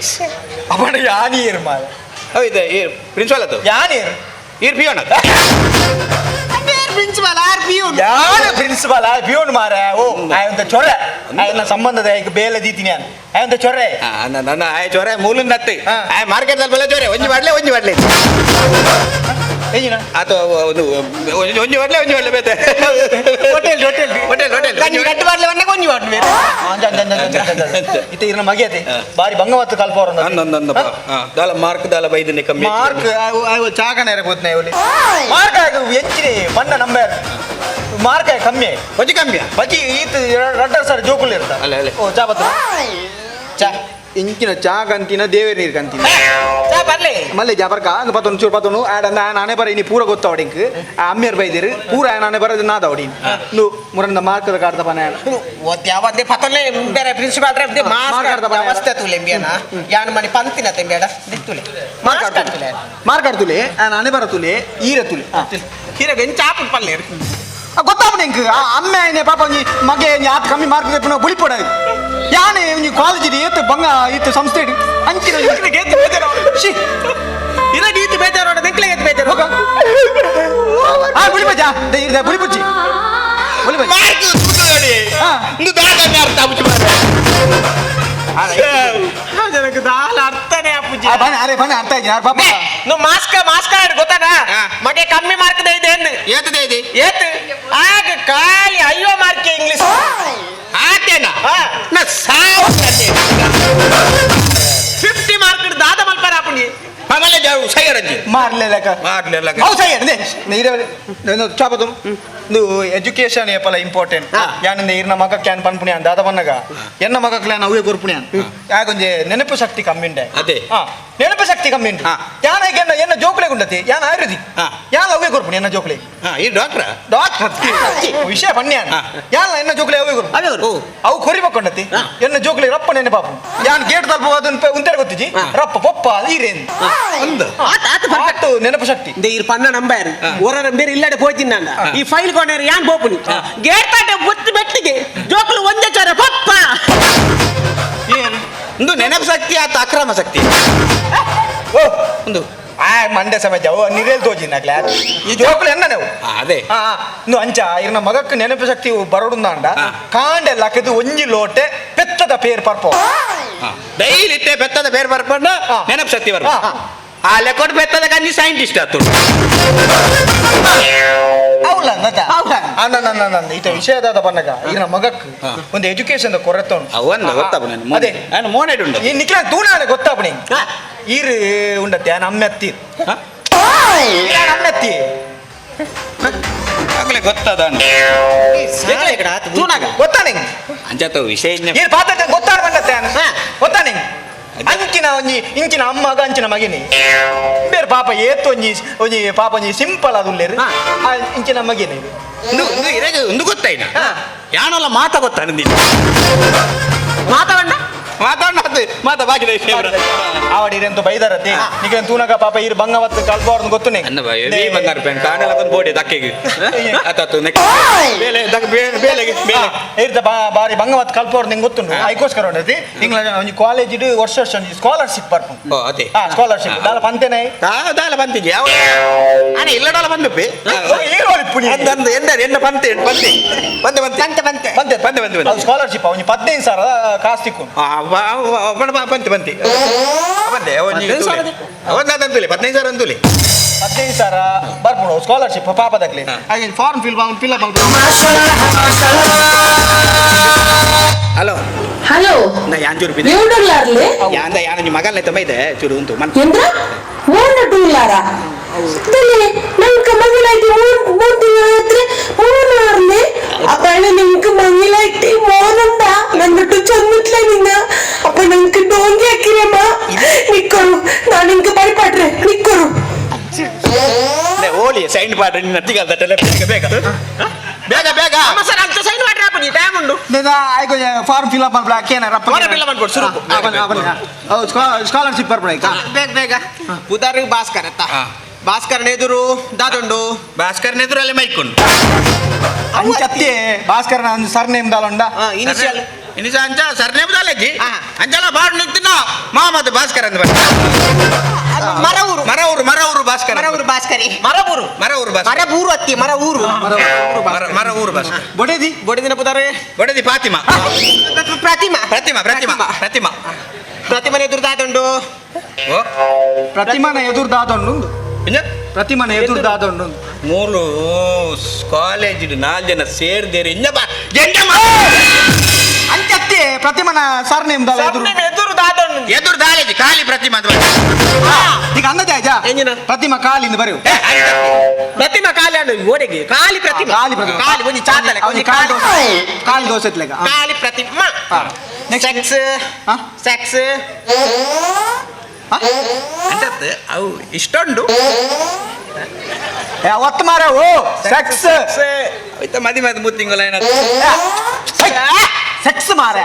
ಅವನ ಯಾನೀರ್ ಮಾರ ಹೌದು ಪ್ರಿನ್ಸಿಪಾಲ್ ಅದು ಯಾನೀರ್ ಈರ್ ಪಿಯೋಣ ಪ್ರಿನ್ಸಿಪಾಲ್ ಪ್ರಿನ್ಸಿಪಾಲ್ ಪಿಯೋನ್ ಮಾರ ಓ ಆಯಂತ ಚೊರ ಆಯನ ಸಂಬಂಧದ ಈಗ ಬೇಲೆ ದೀತೀನಿ ನಾನು ಆಯಂತ ಚೊರೆ ನನ್ನ ಆಯ ಚೊರ ಮೂಲನ್ ನತ್ತೆ ಆಯ ಮಾರ್ಕೆಟ್ ದಲ್ಲಿ ಬೆಲೆ ಚೊರೆ ಒಂಜಿ ಮಾಡ್ಲೆ ಅಥವಾ ಒಂಜಿ ಮಾಡ್ಲೆ ಬೇತೆ ಹೋಟೆಲ್ ಗಟ್ಟು ಮಾಡ್ಲೆ ಒಂದೇ ಕೊಂಜಿ ಮಾಡ್ಲಿ ಇತ್ತ ಇರ್ನ ಮಗೆತೆ ಬಾರಿ ಬಂಗವತ್ತು ಕಲ್ಪವರ ದಾಲ ಮಾರ್ಕ್ ದಾಲ ಬೈದನೆ ಕಮ್ಮಿ ಮಾರ್ಕ್ ಚಾಕನ ಇರಬಹುದು ಇವಲಿ ಮಾರ್ಕ್ ಹೆಚ್ಚಿನ ಬಣ್ಣ ನಂಬರ್ ಮಾರ್ಕ್ ಕಮ್ಮಿ ಬಜ್ಜಿ ಕಮ್ಮಿಯಾ ಬಜ್ಜಿ ಈತ ರಡ್ಡರ್ ಸರ್ ಜೋಕುಲ್ ಇರ್ತ ಅಲ್ಲ ಓ ಚಾ ಬತ್ತ ಚಾ ಇಂಚಿನ ಚಾ ಕಂತಿನ ದೇವೇರ್ ನೀರು ಕಂತಿನ ಚಾ ಬರ್ಲಿ ಮಲ್ಲೆ ಜಾ ಬರ್ಕ ಪತ್ತೊಂದು ಚೂರು ಪತ್ತೊಂದು ಆಡ ನಾನೇ ಬರ ಇನಿ ಪೂರ ಗೊತ್ತ ಅವಡಿಂಕ್ ಅಮ್ಮಿಯರ್ ಬೈದಿರು ಪೂರ ನಾನೇ ಬರೋದು ನಾದ ಅವಡಿ ನು ಮುರಂದ ಮಾರ್ಕದ ಕಾಡ್ತ ಪನ ಯಾವತ್ತೆ ಪತ್ತೊಂದು ಬೇರೆ ಪ್ರಿನ್ಸಿಪಾಲ್ ರೆ ಮಾಸ್ಕ್ ವ್ಯವಸ್ಥೆ ತುಲೆ ಬೇನ ಯಾನ್ ಮನಿ ಪಂತಿನ ತೆಂಬೇಡ ದಿತ್ತುಲೆ ಮಾಸ್ಕ್ ತುಲೆ ಮಾರ್ಕಾಡ್ತುಲೆ ನಾನೇ ಬರತುಲೆ ಈರ ತುಲೆ ಹೀರೆ ಬೆಂಚ ಆಪು ಪಲ್ಲೆ ಗೊತ್ತಾಪ ನಿಂಕ್ ಅಮ್ಮೆ ಪಾಪ ಮಗೆ ಆತ ಕಮ್ಮಿ ಮಾರ್ಕ್ ಪುನಃ ಬುಳಿಪೋಡ ಯಾನೆ ಕಾಲೇಜ್ ಏತ್ ಬಂಗ ಇತ್ತು ಸಂಸ್ಥೆ ಅಂಚಿನ ಗೆದ್ದು ಬೇಜಾರ ಇದ ನೀತಿ ಬೇಜಾರ ನೋಡ ನಿಕ್ಲೆ ಗೆದ್ದು ಬೇಜಾರ ಹೋಗ ಬುಳಿಪಜ ಬುಳಿಪುಚ್ಚಿ ಮಾರ್ಕ್ ಸುತ್ತೋಡಿ ಇಂದು ದಾದ ಅರ್ಥ ಆಪುಚಿ ಮಾರೆ ಜನಕ್ಕೆ ದಾಲ ಅರ್ಥನೇ ಆಪುಜಿ ಅರೆ ಬಣ್ಣ ಅರ್ಥ ಆಯ್ತು ಯಾರು ಪಾಪ ನೀವು ಮಾಸ್ಕ್ ಆಡ್ ಗೊತ್ತಾನ ಮಗೆ ಕಮ್ಮಿ ಮಾರ್ಕ್ ಇದೆ ಏತದೆ ಇದೆ ಏತ್ ಆಗ ಖಾಲಿ ಅಯ್ಯೋ ಮಾರ್ಕ್ ಇಂಗ್ಲಿಷ್ ಆತೇನಾ ಹಾ ನಾ ಸಾವು 50 ಮಾರ್ಕ್ ಮಾರ್ಲೆಲಕ ಮಾಡ್ಲಿಲ್ಲ ಅವು ಸೈ ಅದೇ ನೀರು ಚಾಪದು ಇದು ಎಜುಕೇಶನ್ ಏಪಲ ಇಂಪಾರ್ಟೆಂಟ್ ಯಾನಿಂದ ಇರ್ನ ಮಗ ಕ್ಯಾನ್ ಪನ್ಪುಣಿ ಅಂತ ಅದ ಬನ್ನಗ ಎನ್ನ ಮಗ ಕ್ಲಾನ್ ಅವೇ ಕೊರ್ಪುಣಿ ಅಂತ ಯಾಕೊಂಜೆ ನೆನಪು ಶಕ್ತಿ ಕಮ್ಮಿ ಉಂಡೆ ಅದೇ ನೆನಪು ಶಕ್ತಿ ಕಮ್ಮಿ ಉಂಟು ಯಾನ ಎನ್ನ ಜೋಕ್ಲೆ ಉಂಡತಿ ಯಾನ ಆಯುರ್ವೇದಿ ಯಾನ ಅವೇ ಕೊರ್ಪುಣಿ ಎನ್ನ ಜೋಕ್ಲೆ ಈ ಡಾಕ್ಟ್ರ ಡಾಕ್ಟರ್ ವಿಷಯ ಬನ್ನಿ ಯಾನ ಎನ್ನ ಜೋಕ್ಲೆ ಅವೇ ಕೊರ್ಪು ಅವು ಕೊರಿಬೇಕೊಂಡತಿ ಎನ್ನ ಜೋಕ್ಲೆ ರಪ್ಪ ನೆನೆ ಪಾಪು ಯಾನ್ ಗೇಟ್ ತಲುಪ ಅದನ್ನ ಉಂತೆರ ಗೊತ್ತಿಜಿ ರಪ್ಪ ಪಪ್ಪ ಈರೇನ್ ಆತು ನೆನಪು ಶಕ್ತಿ ಇರ್ ಪನ್ನ ನಂಬರ್ ಓರ ಬೇರೆ ಇಲ್ಲಡೆ ಹೋಯ್ತೀನಿ ನಾನು ಈ ಫೈಲ್ ಕೊಂಡೇರು ಯಾನ್ ಬೋಪುನಿ ಗೇಟ್ ತಾಟೆ ಬುತ್ತಿ ಬೆಟ್ಟಿಗೆ ಜೋಕುಲು ಒಂದೇ ಚಾರ ಪಪ್ಪ ಏನು ಒಂದು ನೆನಪು ಶಕ್ತಿ ಆತ ಅಕ್ರಮ ಶಕ್ತಿ ಓ ಒಂದು ಮಂಡ್ಯ ಸಮಾಜ ಓ ನಿರೇಲ್ ತೋಜಿನ ಕ್ಲಾಸ್ ಈ ಜೋಕುಲು ಎನ್ನ ನೀವು ಅದೇ ಇನ್ನು ಅಂಚ ಇರ್ನ ಮಗಕ್ಕೆ ನೆನಪು ಶಕ್ತಿ ಬರೋಡುಂದಾಂಡ ಕಾಂಡೆ ಲಕ್ಕದು ಒಂಜಿ ಲೋಟೆ ಪೆತ್ತದ ಪೇರ್ ಪರ್ಪೋ ಡೈಲಿ ಇಟ್ಟೆ ಬೆತ್ತದ ಬೇರೆ ಬರ್ಕೊಂಡು ನೆನಪು ಶಕ್ತಿ ಬರ ಆ ಲೆಕ್ಕೊಟ್ಟು ಬೆತ್ತದ ಗಂಜಿ ಸೈಂಟಿಸ್ಟ್ ಆತು ಅವಲ್ಲ ಈತ ವಿಷಯದಾದ ಬನ್ನಗ ಇರ್ನ ಮಗಕ್ಕೆ ಒಂದು ಎಜುಕೇಶನ್ ಕೊರತೆ ಉಂಟು ಅವನ್ನ ಗೊತ್ತಾಪ ಅದೇ. ನಾನು ಮೋನೇಡ್ ಉಂಟು ಈ ನಿಕ್ಲ ತೂನಾನೆ ಗೊತ್ತಾಪಣಿ ಈರ್ ಉಂಡತ್ತೆ ಅಮ್ಮೆತ್ತಿ ಅಮ್ಮೆತ್ತಿ ಆಗಲೇ ಗೊತ್ತದ ಗೊತ್ತಾ ನಿಂಗೆ ಅಂಚತ ವಿಷಯ ಈರ್ ಪಾತ ಗೊತ್ತಾಡ ಬಂದತ್ತೆ ಗೊತ್ತಾ ನಿಂಗೆ ಅಂಚಿನ ಒಂಜಿ ಇಂಚಿನ ಅಮ್ಮಗ ಅಂಚಿನ ಮಗಿನಿ ಬೇರೆ ಪಾಪ ಏತ್ ಒಂಜಿ ಪಾಪ ಒಂಜಿ ಸಿಂಪಲ್ ಅದುಲ್ಲೇರು ಇಂಚಿನ ಮಗಿನಿ ಒಂದು ಗೊತ್ತಾಯ್ನ ಯಾನಲ್ಲ ಮಾತ ಗೊತ್ತಾ ನಿಂದಿನ ಮಾತಾಡಣ್ಣ ಮಾತ ಬಾಕಿ ಆವಡಿರೆಂತು ಬೈದಾರತ್ತೆ ಈಗ ತೂನಗ ಪಾಪ ಇರು ಬಂಗವತ್ತು ಕಲ್ಪವ್ರನ್ನ ಗೊತ್ತು ಅನ್ನ ಬಂಗಾರ ಪೆನ್ ಕಾಣಲ್ಲ ಒಂದು ಬೋಡಿ ದಕ್ಕೆಗೆ ಅತ್ತು ಬೇಲೆಗೆ ಇರ್ತ ಬಾರಿ ಬಂಗವತ್ತು ಕಲ್ಪವ್ರ ನಿಂಗೆ ಗೊತ್ತುಂಟು ಅದಕ್ಕೋಸ್ಕರ ಉಂಟತಿ ಇಂಗ್ಲ ಒಂಜಿ ಕಾಲೇಜ್ ವರ್ಷ ವರ್ಷ ಒಂಜಿ ಸ್ಕಾಲರ್ಶಿಪ್ ಬರ್ಪು ಅದೇ ಸ್ಕಾಲರ್ಶಿಪ್ ದಾಲ ಪಂತೆನೆ ದಾಲ ಬಂತಿದ್ದೆ ಯಾವ ಅಣ್ಣ ಇಲ್ಲಡಲ್ಲ ಬಂದಪ್ಪಿ ಬಂತೆ ಎನ್ನ ಬಂತೆ ಬಂತೆ ಬಂದೆ ಬಂತೆ ಬಂತೆ ಬಂತೆ ಸ್ಕಾಲರ್ಶಿಪ್ ಅವನಿ 15,000 ಕಾಸು ತಿಕ್ಕು ಬಂತೆ ಬಂತೆ ಬಂದೆ ಒಂದಂತುಲಿ 15,000 ಅಂತುಲಿ 15,000 ಬರ್ಬೋದು ಸ್ಕಾಲರ್ಶಿಪ್ ಪಾಪದಾಗ್ಲಿ ಹಾಗೆ form fill up hello hello ನಾ ಯಾಂಜೂರು ರೂಪಾಯಿ ఎవడులారులే ಯಾಂದ ಯಾನ ನಿಮ್ಮ ಮಗಲ್ಲ ತಮ್ಮೈದೆ ಚೂರು ಉಂಟು ಮನ್ ಎಂದ್ರ ಓನಟುಲಾರಾ ತಲೆ ನಂಕ ಮಂಗಲೈತಿ ಮೂರು ತಿಂಗಳಾದ್ರೆ ಓನಾರ್ಲೆ ಅಪ್ಪಣ್ಣ ನಿಂಕ ಮಂಗಲೈತಿ ಮೋನಂದ ನನ್ನಟ್ಟು ಚಂದಿಟ್ಲೆ ನಿನ್ನ ಅಪ್ಪ ನಂಕ ಡೋಂಗಿ ಹಾಕಿರಮ್ಮ ನಿಕ್ಕರು ನಾನು ನಿಂಕ ಬರಿಪಾಟ್ರೆ ನಿಕ್ಕರು ಓಲಿ ಸೈನ್ ಪಾಡ್ರಿ ನಿನ್ನ ಅತ್ತಿಗಲ್ದ ಬೇಗ ಬೇಗ ಬೇಗ ಸರ್ ಅಂತ ಸೈನ್ ಮಾಡ್ರಿ ಅಪ್ಪ ನೀ ಟೈಮ್ ಉಂಡು ಫಾರ್ಮ್ ಫಿಲ್ ಅಪ್ ಮಾಡ್ಬಿಡ ಕೇನಾರಪ್ಪ ಬಿಲ್ಲ ಮಾಡ್ಕೊಡು ಶುರು ಸ್ಕಾಲರ್ಶಿಪ್ ಬರ್ಬಿಡ ಬೇಗ ಬೇಗ ಉದಾಹರಣೆಗೆ ಭಾಸ್ಕರ್ ಅತ್ತ ಭಾಸ್ಕರನ ಎದುರು ದಾದೊಂಡು ಭಾಸ್ಕರ್ನ ಎದುರಲ್ಲಿ ಮೈಕೊಂಡು ಅಂಚತ್ತೆ ಭಾಸ್ಕರನ ಸರ್ನೇಮ್ ದಾಲೊಂಡ ಇನಿಷಿಯಲ್ ಇನಿಸ ಅಂಚ ಸರ್ನೇಮ್ ದಾಲಜ್ಜಿ ಅಂಚಲ ಬಾಡ್ ನಿಂತಿನ ಮಾಮದ ಭಾಸ್ಕರ್ ಅಂದ ಮರಊರು ಮರಊರು ಭಾಸ್ಕರ್ ಮರಊರು ಭಾಸ್ಕರಿ ಮರಬೂರು ಭಾಸ್ಕರ್ ಮರಬೂರು ಅತ್ತಿ ಮರಊರು ಮರಊರು ಭಾಸ್ಕರ್ ಬೊಡಿದಿನ ಪುದಾರೆ ಬಡದಿ ಫಾತಿಮಾ ಪ್ರತಿಮಾ ಪ್ರತಿಮನ ಎದುರು ದಾದೊಂಡು ಓ ಪ್ರತಿಮನ ಎದುರು ದಾದೊಂಡು ಪ್ರತಿಮನ ಎದುರು ದಾದೊಂಡು ಮೂರು ಕಾಲೇಜ್ 4 ಜನ ಸೇರ್ದೇರಿ ಅಂಚತ್ತೆ ಪ್ರತಿಮನ ಸರ್ನೇಮ್ ದಾಲ ಎದುರು ದಾದೊಂಡು ಎದುರು ದಾಲೇಜ್ ಖಾಲಿ ಪ್ರತಿಮಾ ಈಗ ಅಂದಜ ಎಂಜಿನ ಪ್ರತಿಮಾ ಕಾಲಿಂದ ಬರೆಯು ಪ್ರತಿಮಾ ಕಾಲಿ ಅಂಡು ಓಡೆಗೆ ಕಾಲಿ ಪ್ರತಿಮಾ ಕಾಲಿ ಒಂಜಿ ಚಾತಲೆ ಒಂಜಿ ಕಾಲಿ ದೋಸೆ ಇತ್ಲೆಗ ಕಾಲಿ ಪ್ರತಿಮಾ ಸೆಕ್ಸ್ ಅಂಚತ್ ಅವು ಇಷ್ಟೊಂಡು ಒತ್ತು ಮಾರ ಓ ಸೆಕ್ಸ್ ಆಯ್ತಾ ಮದಿ ಮುತ್ತಿಂಗಲ ಏನಾದ್ರು ಸೆಕ್ಸ್ ಮಾರ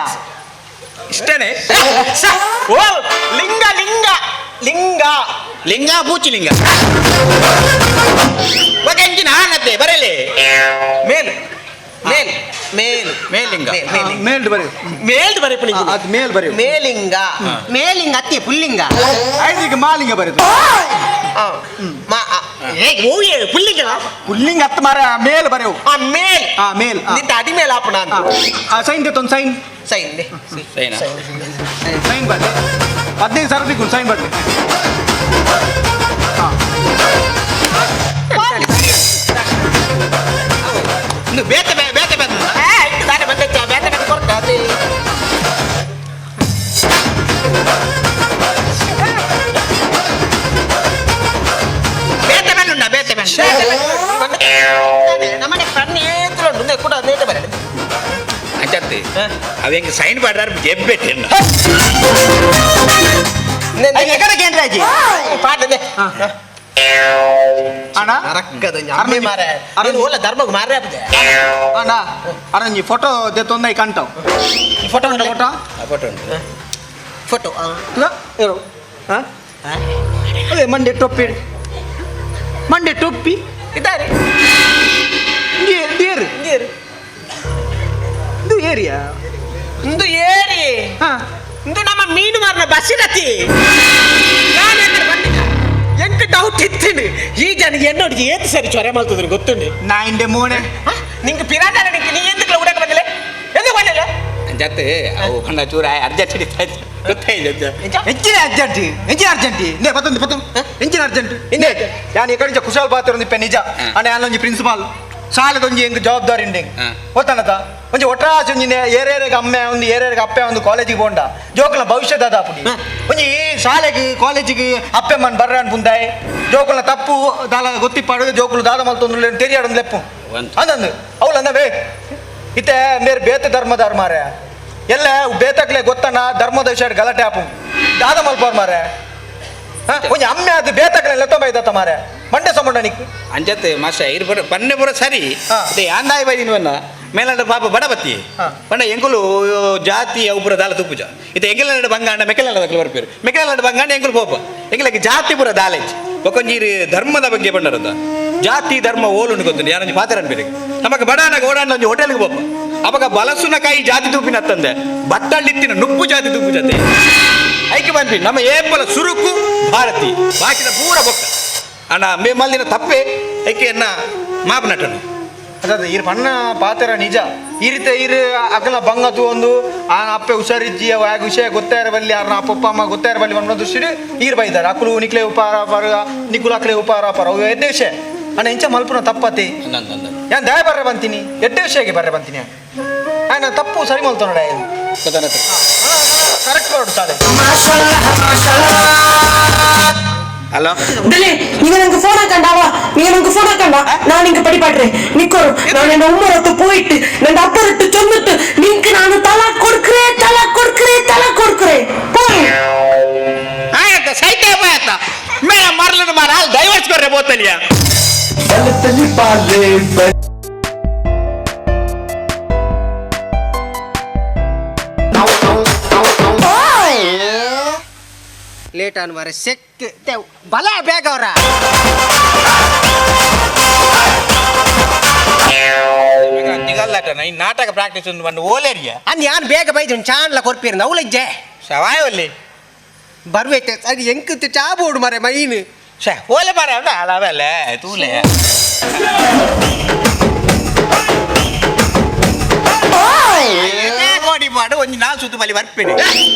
ಇಷ್ಟನೇ ಓ ಲಿಂಗ ಲಿಂಗ ಲಿಂಗ ಲಿಂಗ ಬೂಚಿ ಲಿಂಗ ಎಂಜಿನ ಆನತ್ತೆ ಬರಲಿ ಮೇಲ್ ಮೇಲ್ ಮೇಲ್ ಮೇಲಿಂಗ ಮೇಲ್ಡ್ ಬರೆಯು ಮೇಲ್ದು ಬರೀ ಪುಳಿ ಅದು ಮೇಲ್ ಬರೆಯು ಮೇಲಿಂಗ ಮೇಲಿಂಗ ಅತ್ತಿ ಪುಲ್ಲಿಂಗ ಐದಿಗೆ ಮಾಲಿಂಗ ಬರೆದು ಪುಲ್ಲಿಂಗ ಪುಲ್ಲಿಂಗ ಹತ್ತು ಮಾರ ಮೇಲ್ ಬರೆಯು ಮೇಲ್ ಮೇಲ್ ನಿಂತ ಅಡಿ ಮೇಲ್ ಹಾಪಣ ಅಂತ ಸೈನ್ ತೆತ್ತೊಂದು ಸೈನ್ ಸೈನ್ ಸೈನ್ ಬರ್ಲಿ 15,000 ಸಿಕ್ಕು ಸೈನ್ ಬರ್ಲಿ ಬೇತೆ ಅವೆಂಗೆ ಸೈನ್ ಮಾಡ್ಯಾರ ಗೆಬ್ಬೆಟ್ಟೆ ಎಕಡೆಗೆ ಏನ್ರಿ ಅಜ್ಜಿ ಪಾಠದೆ ಅಣ್ಣ ರಕ್ಕದ ಅಮ್ಮೆ ಮಾರ ನೀನು ಓಲ ಧರ್ಮಕ್ಕೆ ಮಾರೇ ಆಗ್ತದೆ ಅಣ್ಣ ಅಣ್ಣ ಈ ಫೋಟೋ ತೊಂದೈ ಕಾಣ್ತಾವ್ ಈ ಫೋಟೋ ಉಂಟು ಫೋಟೋ ಫೋಟೋ ಉಂಟು ಫೋಟೋ ಇರು ಅದೇ ಮಂಡೆ ಟೊಪ್ಪಿ ಮಂಡೆ ಟೊಪ್ಪಿ ಇದ್ದಾರೆ ಡೇರು ಇಂದೇರು ಇದು ಏರಿಯಾ ಇಂದು ಏರಿ ಹಾ ಇಂದು ನಮ್ಮ ಮೀನು ಮಾರನ ಬಸಿರತಿ ನಾನು ಎಂದ್ರೆ ಬಂದಿದ್ದ ಎಂಟು ಡೌಟ್ ಇತ್ತೀನಿ ಈ ಜನ ಎನ್ನೋಡಿಗೆ ಏತು ಸರಿ ಚೊರೆ ಮಾಡ್ತಿದ್ರು ಗೊತ್ತುಂಡಿ ನಾ ಹಿಂದೆ ಮೋಣೆ ನಿಂಗೆ ಪಿರಾಟ ನಿಂಗೆ ನೀ ಎಂದಕ್ಕೆ ಉಡಕ್ಕೆ ಬಂದಿಲ್ಲ ಎಂದು ಬಂದಿಲ್ಲ ಜತೆ ಅವು ಬಣ್ಣ ಚೂರ ಅರ್ಜೆಂಟ್ ಹಿಡಿತಾಯ್ತು ಗೊತ್ತಾಯ್ತು ಹೆಚ್ಚಿನ ಅರ್ಜೆಂಟಿ ನೇ ಪತ್ತೊಂದು ಹೆಚ್ಚಿನ ಅರ್ಜೆಂಟ್ ಇನ್ನೇ ಯಾನ್ ಈ ಕಡೆ ಕುಶಾಲ್ ಪಾತ್ರ ಇಪ್ಪೆ ನಿಜ ಅಣ್ಣ ಯಾನೊಂಜಿ ಪ್ರಿನ್ಸಿಪಾಲ್ ಶಾಲೆದೊಂಜಿ ಹೆಂಗ್ ಜವಾಬ್ದಾರಿ ಉಂಡೆ ಗೊತ್ತಾನತ ಒಂಜಿ ಒಟ್ರಾಜ್ ಒಂಜಿ ಏರೇರೆಗೆ ಅಮ್ಮೆ ಒಂದು ಏರೇರೆಗೆ ಅಪ್ಪೆ ಒಂದು ಕಾಲೇಜಿಗೆ ಹೋಂಡ ಜೋಕುಲ ಭವಿಷ್ಯದ ಅದಾಪುಡಿ ಒಂಜಿ ಶಾಲೆಗೆ ಕಾಲೇಜಿಗೆ ಅಪ್ಪೆ ಮನ್ ಬರ್ರಾನ್ ಪುಂದಾಯ್ ಜೋಕುಲ ತಪ್ಪು ದಾಲ ಗೊತ್ತಿಪ್ಪಾಡು ಜೋಕುಲು ದಾದ ಮಲ್ತೊಂದು ತೆರಿಯಾಡೊಂದು ಲೆಪ್ಪು ಅಂದಂದು ಅವಳಂದವೇ ಇತ್ತೆ ಮೇರೆ ಬೇತೆ ಧರ್ಮದಾರ್ ಮಾರೆ ಎಲ್ಲ ಬೇತಕ್ಲೆ ಗೊತ್ತನ ಧರ್ಮದ ವಿಷಯ ಗಲಾಟೆ ಆಪು ದಾದ ಮಲ್ಪಾರ್ ಮಾರೆ ಒಂಜಿ ಅಮ್ಮೆ ಅದು ಬೇತಕ್ಲೆ ಲೆತ್ತೊಂಬೈದತ್ತ ಮಾರೆ ಮಂಡೆ ಸಂಬಂಧ ನಿಕ್ಕು ಅಂಜತ್ತೆ ಮಾಷ ಇರ್ ಬರ ಪನ್ನೆ ಬರ ಸರಿ ಯಾಂದಾಯ್ ಬೈದಿನ ಬನ್ನ ಮೇಲಂಡ ಪಾಪ ಬಡಬತ್ತಿ ಪಂಡ ಎಂಕುಲು ಜಾತಿ ಅವುಪುರ ದಾಲ ತುಪ್ಪುಜ ಇದು ಎಂಗೆಲ ಬಂಗಾಂಡ ಮೆಕೆಲ ಬರ್ಪೇರು ಮೆಕೆಲ ಬಂಗಾಂಡ ಎಂಕುಲು ಪೋಪ ಎಂಗೆಲಕ್ಕೆ ಜಾತಿ ಪುರ ದಾಲೆಜ್ ಒಕೊಂಜೀರಿ ಧರ್ಮದ ಬಗ್ಗೆ ಬಂಡರದ ಜಾತಿ ಧರ್ಮ ಓಲುಂಡು ಗೊತ್ತುಂಡು ಯಾರೊಂಜಿ ಪಾತ್ರನ್ ಬೇರೆ ನಮಗೆ ಬಡಾನಾಗ ಓಡಾಂಡ ಒಂಜಿ ಹೋಟೆಲ್ಗೆ ಪೋಪ ಅವಾಗ ಬಲಸುನ ಕಾಯಿ ಜಾತಿ ತೂಪಿನ ಹತ್ತಂದೆ ಬಟ್ಟಳ್ಳಿತ್ತಿನ ನುಪ್ಪು ಜಾತಿ ತುಪ್ಪು ಜೊತೆ ಐಕೆ ಬಂದ್ವಿ ನಮ್ಮ ಏಪಲ ಸುರುಕು ಭಾರತಿ ಬಾಕಿನ ಪೂರ ಬೊಕ್ಕ ಅಣ್ಣ ಮೇ ಮಲ್ಲಿನ ತಪ್ಪೆ ಐಕೆ ಅನ್ನ ಮಾಪನಟನು ಅದ ಇರ್ ಪಣ್ಣ ಪಾತ್ರ ನಿಜ ಈ ರೀತಿ ಇರು ಅಗಲ ಬಂಗತು ಒಂದು ಆ ಅಪ್ಪೆ ಹುಷಾರಿಜ್ಜಿ ಅವಾಗ ವಿಷಯ ಗೊತ್ತಾರ ಬಲ್ಲಿ ಯಾರನ್ನ ಅಪ್ಪ ಅಮ್ಮ ಗೊತ್ತಾರ ಬಲ್ಲಿ ಒಂದು ಸಿಡಿ ಈರ್ ಬೈದಾರೆ ಅಕ್ಕಳು ನಿಕ್ಲೆ ಉಪಾರ ಪರ ನಿಕ್ಕುಲು ಅಕ್ಲೆ ಉಪಾರ ಪರ ಅವು ಎಡ್ಡೆ ವಿಷಯ ಅಣ್ಣ ಇಂಚ ಮಲ್ಪುನ ತಪ್ಪತಿ ಯಾನ್ ದಯ ಬರ್ರೆ ಬಂತೀನಿ ಎಡ್ಡೆ ವಿಷಯಕ್ಕೆ ಬರ್ರೆ ಬಂತೀನಿ ಅಣ್ಣ ತಪ್ಪು ಸರಿ ಮಲ್ತು ನೋಡ ಕರೆಕ್ಟ್ ಮಾಡು ಸಾಲೆ ಹಲೋ டேய் நீங்க எனக்கு போன் ஆக்கண்டாவா நீங்க எனக்கு போன் ஆக்கண்டா நான் இங்க படி பாடுறேன் நிக்கோரு நான் என்ன உம்மரத்து போயிட்டு நான் அப்பறட்டு சொன்னிட்டு நீங்க நான் தலா கொடுக்கிறேன் போய் ಆಯ್ತ ಸೈತೆ ಬಾಯ್ತ ಮೇ ಮರಲನ ಮಾರ ಡೈವರ್ಸ್ ಕೊರ್ರೆ ಬೋತಲಿಯಾ ಲೇಟ್ ಆನ್ ಮಾರೆ ಸೆಕ್ ಬಲ ಬೇಗ ಅವರ ಅಂಜಿಗಲ್ಲಟ ಈ ನಾಟಕ ಪ್ರಾಕ್ಟೀಸ್ ಒಂದು ಬಂದು ಓಲೇರಿಯ ಅನ್ ಯಾನ್ ಬೇಗ ಬೈದು ಚಾನ್ಲ ಕೊರ್ಪೀರ್ ನವ್ಲಜ್ಜೆ ಶವಾಯವಲ್ಲಿ ಬರ್ಬೇಕೆ ಅದು ಎಂಕತ್ತು ಚಾ ಬೋಡು ಮಾರೆ ಮೈನು ಶೇ ಓಲೆ ಮಾರ ಅವನ ಅಲವಲ್ಲ ತೂಲೆ ಗೋಡಿ ಮಾಡು ಒಂದು ನಾಲ್ ಸುತ್ತು ಬಲಿ ಬರ್ಪೇನೆ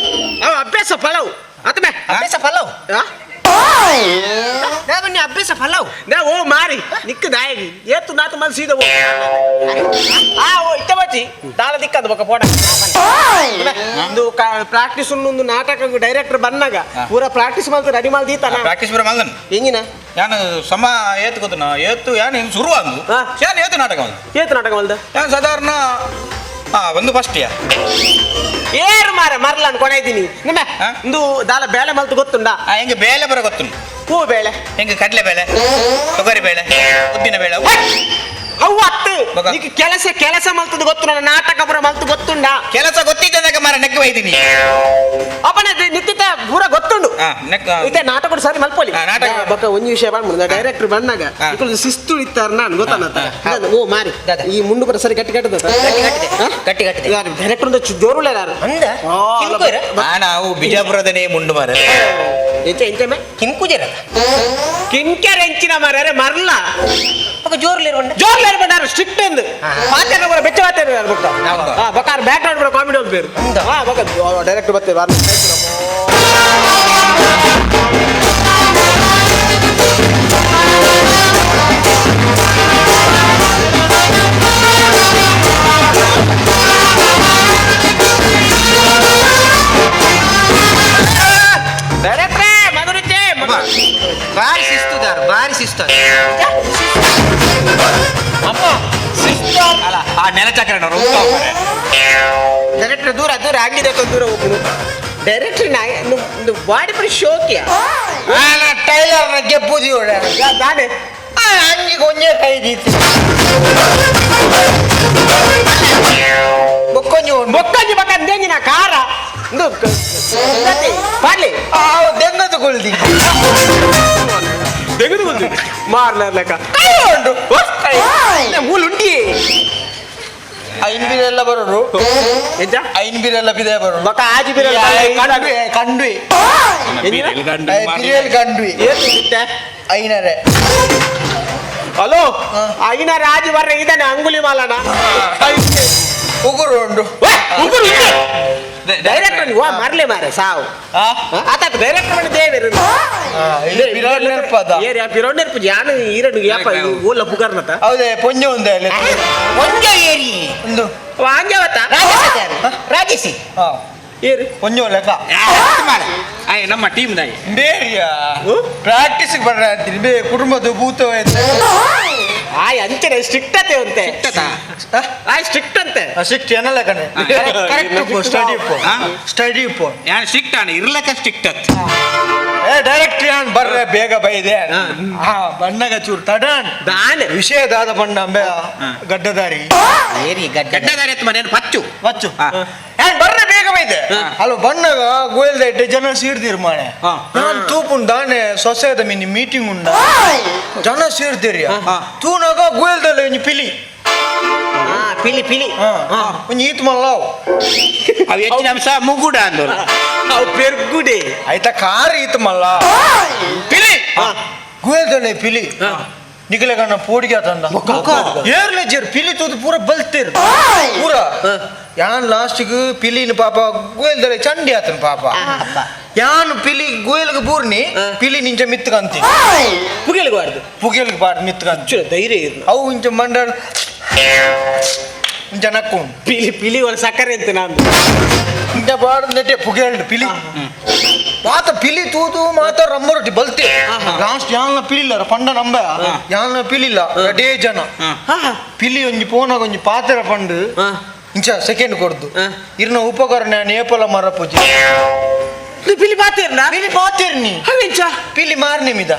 ಅವ ಅಭ್ಯಾಸ ಫಲವು ಅತಮೆ ಅಭ್ಯಾಸ ಫಲವು ಬನ್ನಿ ಅಭ್ಯಾಸ ಫಲವು ಓ ಮಾರಿ ನಿಕ್ಕ ದಾಯಗಿ ಏತು ನಾತು ಮಲ್ ಸೀದ ಓ ಇತ್ತ ಬಚ್ಚಿ ದಾಳ ದಿಕ್ಕದು ಬೊಕ್ಕ ಪೋಡ ಒಂದು ಪ್ರಾಕ್ಟೀಸ್ ಒಂದು ನಾಟಕ ಡೈರೆಕ್ಟರ್ ಬಂದಾಗ ಪೂರ ಪ್ರಾಕ್ಟೀಸ್ ಮಾಡ್ತಾರೆ ರೆಡಿ ಮಾಡಿ ದೀತಾನ ಪ್ರಾಕ್ಟೀಸ್ ಬರ ಮಲ್ದನ್ ಹೆಂಗಿನ ಯಾನು ಸಮ ಏತು ಗೊತ್ತನ ಏತು ಯಾನು ಏನು ಶುರು ಅಂದು ಯಾನು ಏತು ನಾಟಕ ಒಂದು ಏತು ನಾಟಕ ಮಲ್ದ ಯಾನು ಸಾಧಾರಣ ಒಂದು ಫಸ್ಟ್ ಯಾ ಏರು ಮಾರ ಮರ್ಲಾನ್ ಕೊನೆ ಇದ್ದೀನಿ ನಿಮ್ಮ ಒಂದು ದಾಲ ಬೇಳೆ ಮಲ್ತು ಗೊತ್ತುಂಡ ಹೆಂಗೆ ಬೇಳೆ ಬರ ಗೊತ್ತುಂಟು ಹೂ ಬೇಳೆ ಹೆಂಗೆ ಕಡಲೆ ಬೇಳೆ ತೊಗರಿ ಬೇಳೆ ಉದ್ದಿನ ಬೇಳೆ ಅವು ಹತ್ತು ಈಗ ಕೆಲಸ ಮಲ್ತದ್ದು ಗೊತ್ತು ನನ್ನ ನಾಟಕ ಪುರ ಮಲ್ತು ಗೊತ್ತುಂಡ ಕೆಲಸ ಗೊತ್ತಿದ್ದಾಗ ಮಾರ ನೆಕ್ಕ ಬೈದಿನಿ ಅಪ್ಪನ ನಿತ್ಯತೆ ಪೂರ ಗೊತ್ತುಂಡು ಇತ್ತೆ ನಾಟಕ ಸರಿ ಮಲ್ಪೊಲಿ ಬೊಕ್ಕ ಒಂದು ವಿಷಯ ಬಂದ್ಬಿಡ ಡೈರೆಕ್ಟರ್ ಬಂದಾಗ ಇಕ್ಕಳು ಶಿಸ್ತು ಇತ್ತಾರ ನಾನು ಗೊತ್ತಾನ ಓ ಮಾರಿ ಈ ಮುಂಡು ಬರ ಸರಿ ಗಟ್ಟಿ ಗಟ್ಟಿ ಡೈರೆಕ್ಟರ್ ಒಂದು ಜೋರುಳ್ಳ ಯಾರು ನಾವು ಬಿಜಾಪುರದನೇ ಮುಂಡು ಮಾರ ಎಂಚೆ ಕಿಂಕುಜರ ಕಿಂಕ್ಯಾರ ಎಂಚಿನ ಮಾರ್ಯಾರೆ ಮರ್ಲ ಜೋರ್ಲೇರ್ ಬಂದಾರ ಸ್ಟ್ರಿಕ್ಟ್ ಎಂದು ಮಾತಾಡ ಕೂಡ ಬೆಚ್ಚ ಮಾತಾಡ ಬಕಾರ ಬ್ಯಾಕ್ ಗ್ರೌಂಡ್ ಕೂಡ ಕಾಮಿಡಿ ಒಂದು ಬೇರು ಬಕ ಡೈರೆಕ್ಟರ್ ಬರ್ತೇವೆ ಡೈರೆಕ್ಟ್ರೇ ಮಧುರಿಚೆ ಭಾರಿ ಶಿಸ್ತು ಅಪ್ಪ ಅಲ್ಲ ಆ ನೆಲ ಚಕ್ರ ಡೈರೆಕ್ಟರ್ ದೂರ ದೂರ ಆಗಿದೆ ದೂರ ಹೋಗುದು ಡೈರೆಕ್ಟರ್ ಬಾಡಿ ಪರಿ ಶೋಕಿಯ ಟೈಲರ್ನ ಗೆಪ್ಪುದಿ ದಾನೆ ಹಂಗೆ ಕೊಂಚ ಕೈ ದೀತಿ ಮೊಕ್ಕಂಜಿ ಬಕ್ಕ ದೆಂಗಿನ ಕಾರ ಪಾಡ್ಲಿ ದೆಂಗದು ಕೊಳ್ದಿ ತೆಗೆದು ಬಂದು ಮಾರ್ಲಕ್ಕ ಮೂಲುಂಟಿ ಐನ್ಬೀರೆಲ್ಲ ಬರೋರು ಎಂತ ಐನ್ಬೀರೆಲ್ಲ ಬಿದೆ ಬರೋರು ಬಕ್ಕ ಆಜಿ ಬಿರಲ್ಲ ಕಂಡ್ವಿ ಬಿರಿಯಲ್ ಕಂಡ್ವಿ ಐನರೆ ಹಲೋ ಐನ ರಾಜ ಬರ್ರೆ ಇದ್ದಾನೆ ಅಂಗುಲಿ ಮಾಲನ ಉಗುರು ಉಂಡು ಡೈರೆಕ್ಟರ್ ನೀವು ಮರ್ಲೆ ಮಾರೆ ಸಾವು ಆತ ಡೈರೆಕ್ಟರ್ ಮಾಡಿ ದೇವರು ಏರಿಯಾ ಪಿರೋಡ್ ನೆರ್ಪು ಯಾನು ಈರಡು ಯಾಪ ಓಲ ಪುಗರ್ನತ ಹೌದೇ ಪೊಂಜ ಒಂದೇ ಅಲ್ಲಿ ಒಂಜ ಏರಿ ಒಂದು ವಾಂಗ್ಯವತ್ತ ರಾಜೇಶಿ ಏರಿ ಪೊಂಜ ಲೆಕ್ಕ ನಮ್ಮ ಟೀಮ್ ದಾಯಿ ಬೇರಿಯಾ ಪ್ರಾಕ್ಟೀಸ್ ಬರ್ರ ಅಂತೀನಿ ಬೇ ಕುಟುಂಬದ ಭೂತ ಆಯ್ ಅಂಚನೆ ಸ್ಟ್ರಿಕ್ಟ್ ಅತೆ ಅಂತೆ ಆಯ್ ಸ್ಟ್ರಿಕ್ಟ್ ಅಂತೆ ಸಿಕ್ಟ್ ಏನಲ್ಲ ಕಣೆ ಸ್ಟಡಿ ಸ್ಟಡಿ ಯಾನ್ ಸ್ಟ್ರಿಕ್ಟ್ ಆನೆ ಇರ್ಲಕ್ಕ ಸ್ಟ್ರಿಕ್ಟ್ ಅತ್ ಡೈರೆಕ್ಟ್ ಯಾನ್ ಬರ್ರೆ ಬೇಗ ಬೈದೆ ಬಣ್ಣಗ ಚೂರು ತಡನ್ ದಾನೆ ವಿಷಯದಾದ ಬಣ್ಣ ಅಂಬೆ ಗಡ್ಡದಾರಿ ಏರಿ ಗಡ್ಡದಾರಿ ಎತ್ತು ಮನೆ ಪಚ್ಚು ಮಚ್ಚು ಯಾನ್ ಬರ್ರೆ ಬೇಗ ಬೈದೆ ಅಲ್ಲ ಬಣ್ಣಗ ಗೋಯಲ್ದ ಇಟ್ಟೆ ಜನ ಸೀಡ್ದಿರ್ ಮಾಡೆ ನಾನು ತೂಪುಂಡು ದಾನೆ ಸೊಸೆದ ಮಿನಿ ಮೀಟಿಂಗ್ ಉಂಡ ಜನ ಸೀಡ್ದಿರಿ ತೂನಾಗ ಗೋಯಲ್ದಲ್ಲ ಒಂಜಿ ಪಿಲಿ ಪಿಲಿ ಪಿಲಿ ಒಂಜಿ ಈತ್ ಮಲ್ಲಾವ್ ಅವು ಹೆಚ್ಚಿನ ಅಂಶ ಮುಗುಡ ಅಂದೋಲ್ಲ ಅವು ಪೆರ್ಗುಡೆ ಆಯ್ತಾ ಕಾರ್ ಈತ್ ಮಲ್ಲ ಪಿಲಿ ಗೋಯಲ್ದಲ್ಲ ಪಿಲಿ ನಿಗಲೆ ಗಣ್ಣ ಪೋಡಿಗೆ ತಂದ ಏರ್ಲೆ ಜೇರ್ ಪಿಲಿ ತೂದು ಪೂರ ಬಲ್ತೀರ್ ಪೂರ ಯಾನ್ ಲಾಸ್ಟಿಗೆ ಪಿಲಿನ ಪಾಪ ಗೋಯಲ್ದಲ್ಲ ಚಂಡಿ ಆತನ ಪಾಪ ಯಾನ್ ಪಿಲಿ ಗೋಯಲ್ಗೆ ಬೂರ್ನಿ ಪಿಲಿ ನಿಂಚ ಮಿತ್ಕಂತಿ ಪುಗೆಲ್ಗಬಾರ್ದು ಪುಗೆಲ್ಗೆ ಬಾರ್ ಮಿತ್ಕಂತಿ ಧೈರ್ಯ ಇರು ಅವು ಇಂಚ ಮಂಡಳ ಇಂಚ ನಕ್ಕು ಪಿಲಿ ಪಿಲಿ ಒಂದು ಸಕ್ಕರೆ ಅಂತ ನಾನು ಇಂಚ ಬಾಡ್ ನೆಟ್ಟೆ ಪುಗೆಲ್ಡು ಪಿಲಿ ಮಾತ ಪಿಲಿ ತೂದು ಮಾತ ರಮ್ಮರೊಟ್ಟಿ ಬಲ್ತೆ ಲಾಸ್ಟ್ ಯಾಲ್ನ ಪಿಲಿಲ್ಲ ಪಂಡ ನಂಬ ಯಾಲ್ನ ಪಿಲಿಲ್ಲ ಡೇ ಜನ ಪಿಲಿ ಒಂಜಿ ಪೋನಾಗ ಒಂಜಿ ಪಾತ್ರ ಪಂಡು ಇಂಚ ಸೆಕೆಂಡ್ ಕೊಡ್ದು ಇರ್ನ ಉಪಕರಣ ನೇಪಲ ಮರ ಪೂಜೆ ಪಿಲಿ ಪಾತಿರ್ನ ಪಿಲಿ ಪಾತಿರ್ನಿ ಹವಿಂಚ ಪಿಲಿ ಮಾರ್ನಿ ಮಿದ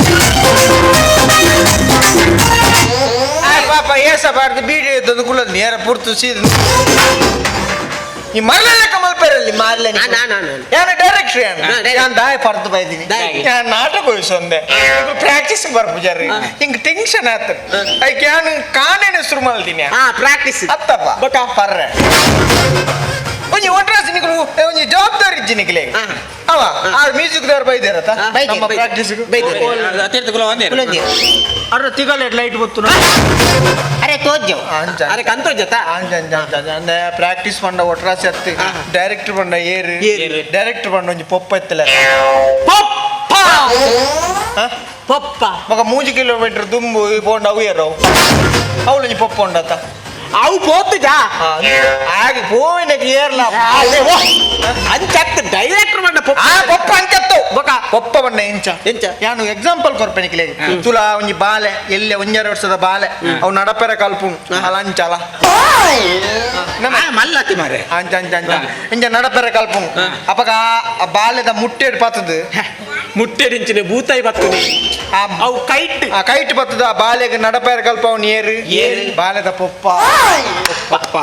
ಪಾಪ ಏಸಬಾರ್ದು ಬೀಡಿ ಎದ್ದೊಂದು ಕುಲದ ನೇರ ಪುರ್ತು ಸೀದ ಈ ಮರಲೆಲ್ಲ ಕಮಲ್ಪೇರಲ್ಲಿ ಮಾರ್ಲೆ ಯಾನ ಡೈರೆಕ್ಟ್ರಿ ಯಾನ್ ದಾಯ ಪರ್ದು ಬೈದೀನಿ ಯಾನ್ ನಾಟಕ ವಹಿಸೊಂದೆ ಪ್ರಾಕ್ಟೀಸ್ ಬರ್ಪುಜಾರಿ ಹಿಂಗ್ ಟೆನ್ಷನ್ ಆತ ಐಕ್ ಯಾನ್ ಕಾನೇನೆ ಶುರು ಮಾಡ್ತೀನಿ ಪ್ರಾಕ್ಟೀಸ್ ಅತ್ತಪ್ಪ ಬಕ ಪರ್ರೆ ಒಂಜಿ ಒಟ್ರಾಸಿ ನಿಕಲು ಒಂಜಿ ಜವಾಬ್ದಾರಿ ಇಜ್ಜಿ ನಿಕಲೆ ಅವ ಆ ಮ್ಯೂಸಿಕ್ ದವ್ರು ಬೈದೇರತ್ತ ನಮ್ಮ ಪ್ರಾಕ್ಟೀಸ್ ಅರ್ರ ತಿಗಲೆ ಲೈಟ್ ಬತ್ತು ಅರೆ ತೋಜ್ಜವು ಅರೆ ಕಂತ ಜತ ಅಂದೆ ಪ್ರಾಕ್ಟೀಸ್ ಪಂಡ ಒಟ್ರಾಸಿ ಅತ್ತಿ ಡೈರೆಕ್ಟರ್ ಪಂಡ ಏರು ಡೈರೆಕ್ಟರ್ ಪಂಡ ಒಂಜಿ ಪೊಪ್ಪ ಎತ್ತಲ ಪಪ್ಪ ಮಗ 3 ಕಿಲೋಮೀಟರ್ ದುಂಬು ಪೋಂಡ ಅವು ಏರವು ಅವಳು ಪೊಪ್ಪ ಉಂಡತ್ತ ಅವು ಪೋತುಜಾ ಆಗಿ ಪೋವಿನಕ್ಕೆ ಏರ್ಲ ಅಂಚತ್ತು ಡೈರೆಕ್ಟರ್ ಬಂದ ಪೊಪ್ಪ ಅಂಚತ್ತು ಬಕ ಪೊಪ್ಪ ಬಣ್ಣ ಎಂಚ ಯಾನು ಎಕ್ಸಾಂಪಲ್ ಕೊರ್ಪೆನಿಕ್ಲೆ ತುಲ ಒಂಜಿ ಬಾಲೆ ಎಲ್ಲೆ 1-2 ವರ್ಷದ ಬಾಲೆ ಅವು ನಡಪೆರ ಕಲ್ಪು ಅಲ ಅಂಚಲ ಮಲ್ಲತಿ ಮಾರೆ ಅಂಚ ಅಂಚ ಅಂಚ ಇಂಚ ನಡಪೆರ ಕಲ್ಪು ಅಪಗ ಆ ಬಾಲೆದ ಮುಟ್ಟೆಡ್ ಪತ್ತದು ಮುಟ್ಟೆಡಿಂಚಿನ ಭೂತಾಯಿ ಬರ್ತದೆ ಅವು ಕೈಟ್ ಆ ಕೈಟ್ ಬತ್ತದ ಆ ಬಾಲೆಗೆ ನಡಪೆರ ಕಲ್ಪ ಅವ್ನು ಏರು ಬಾಲೆದ ಪೊಪ್ಪ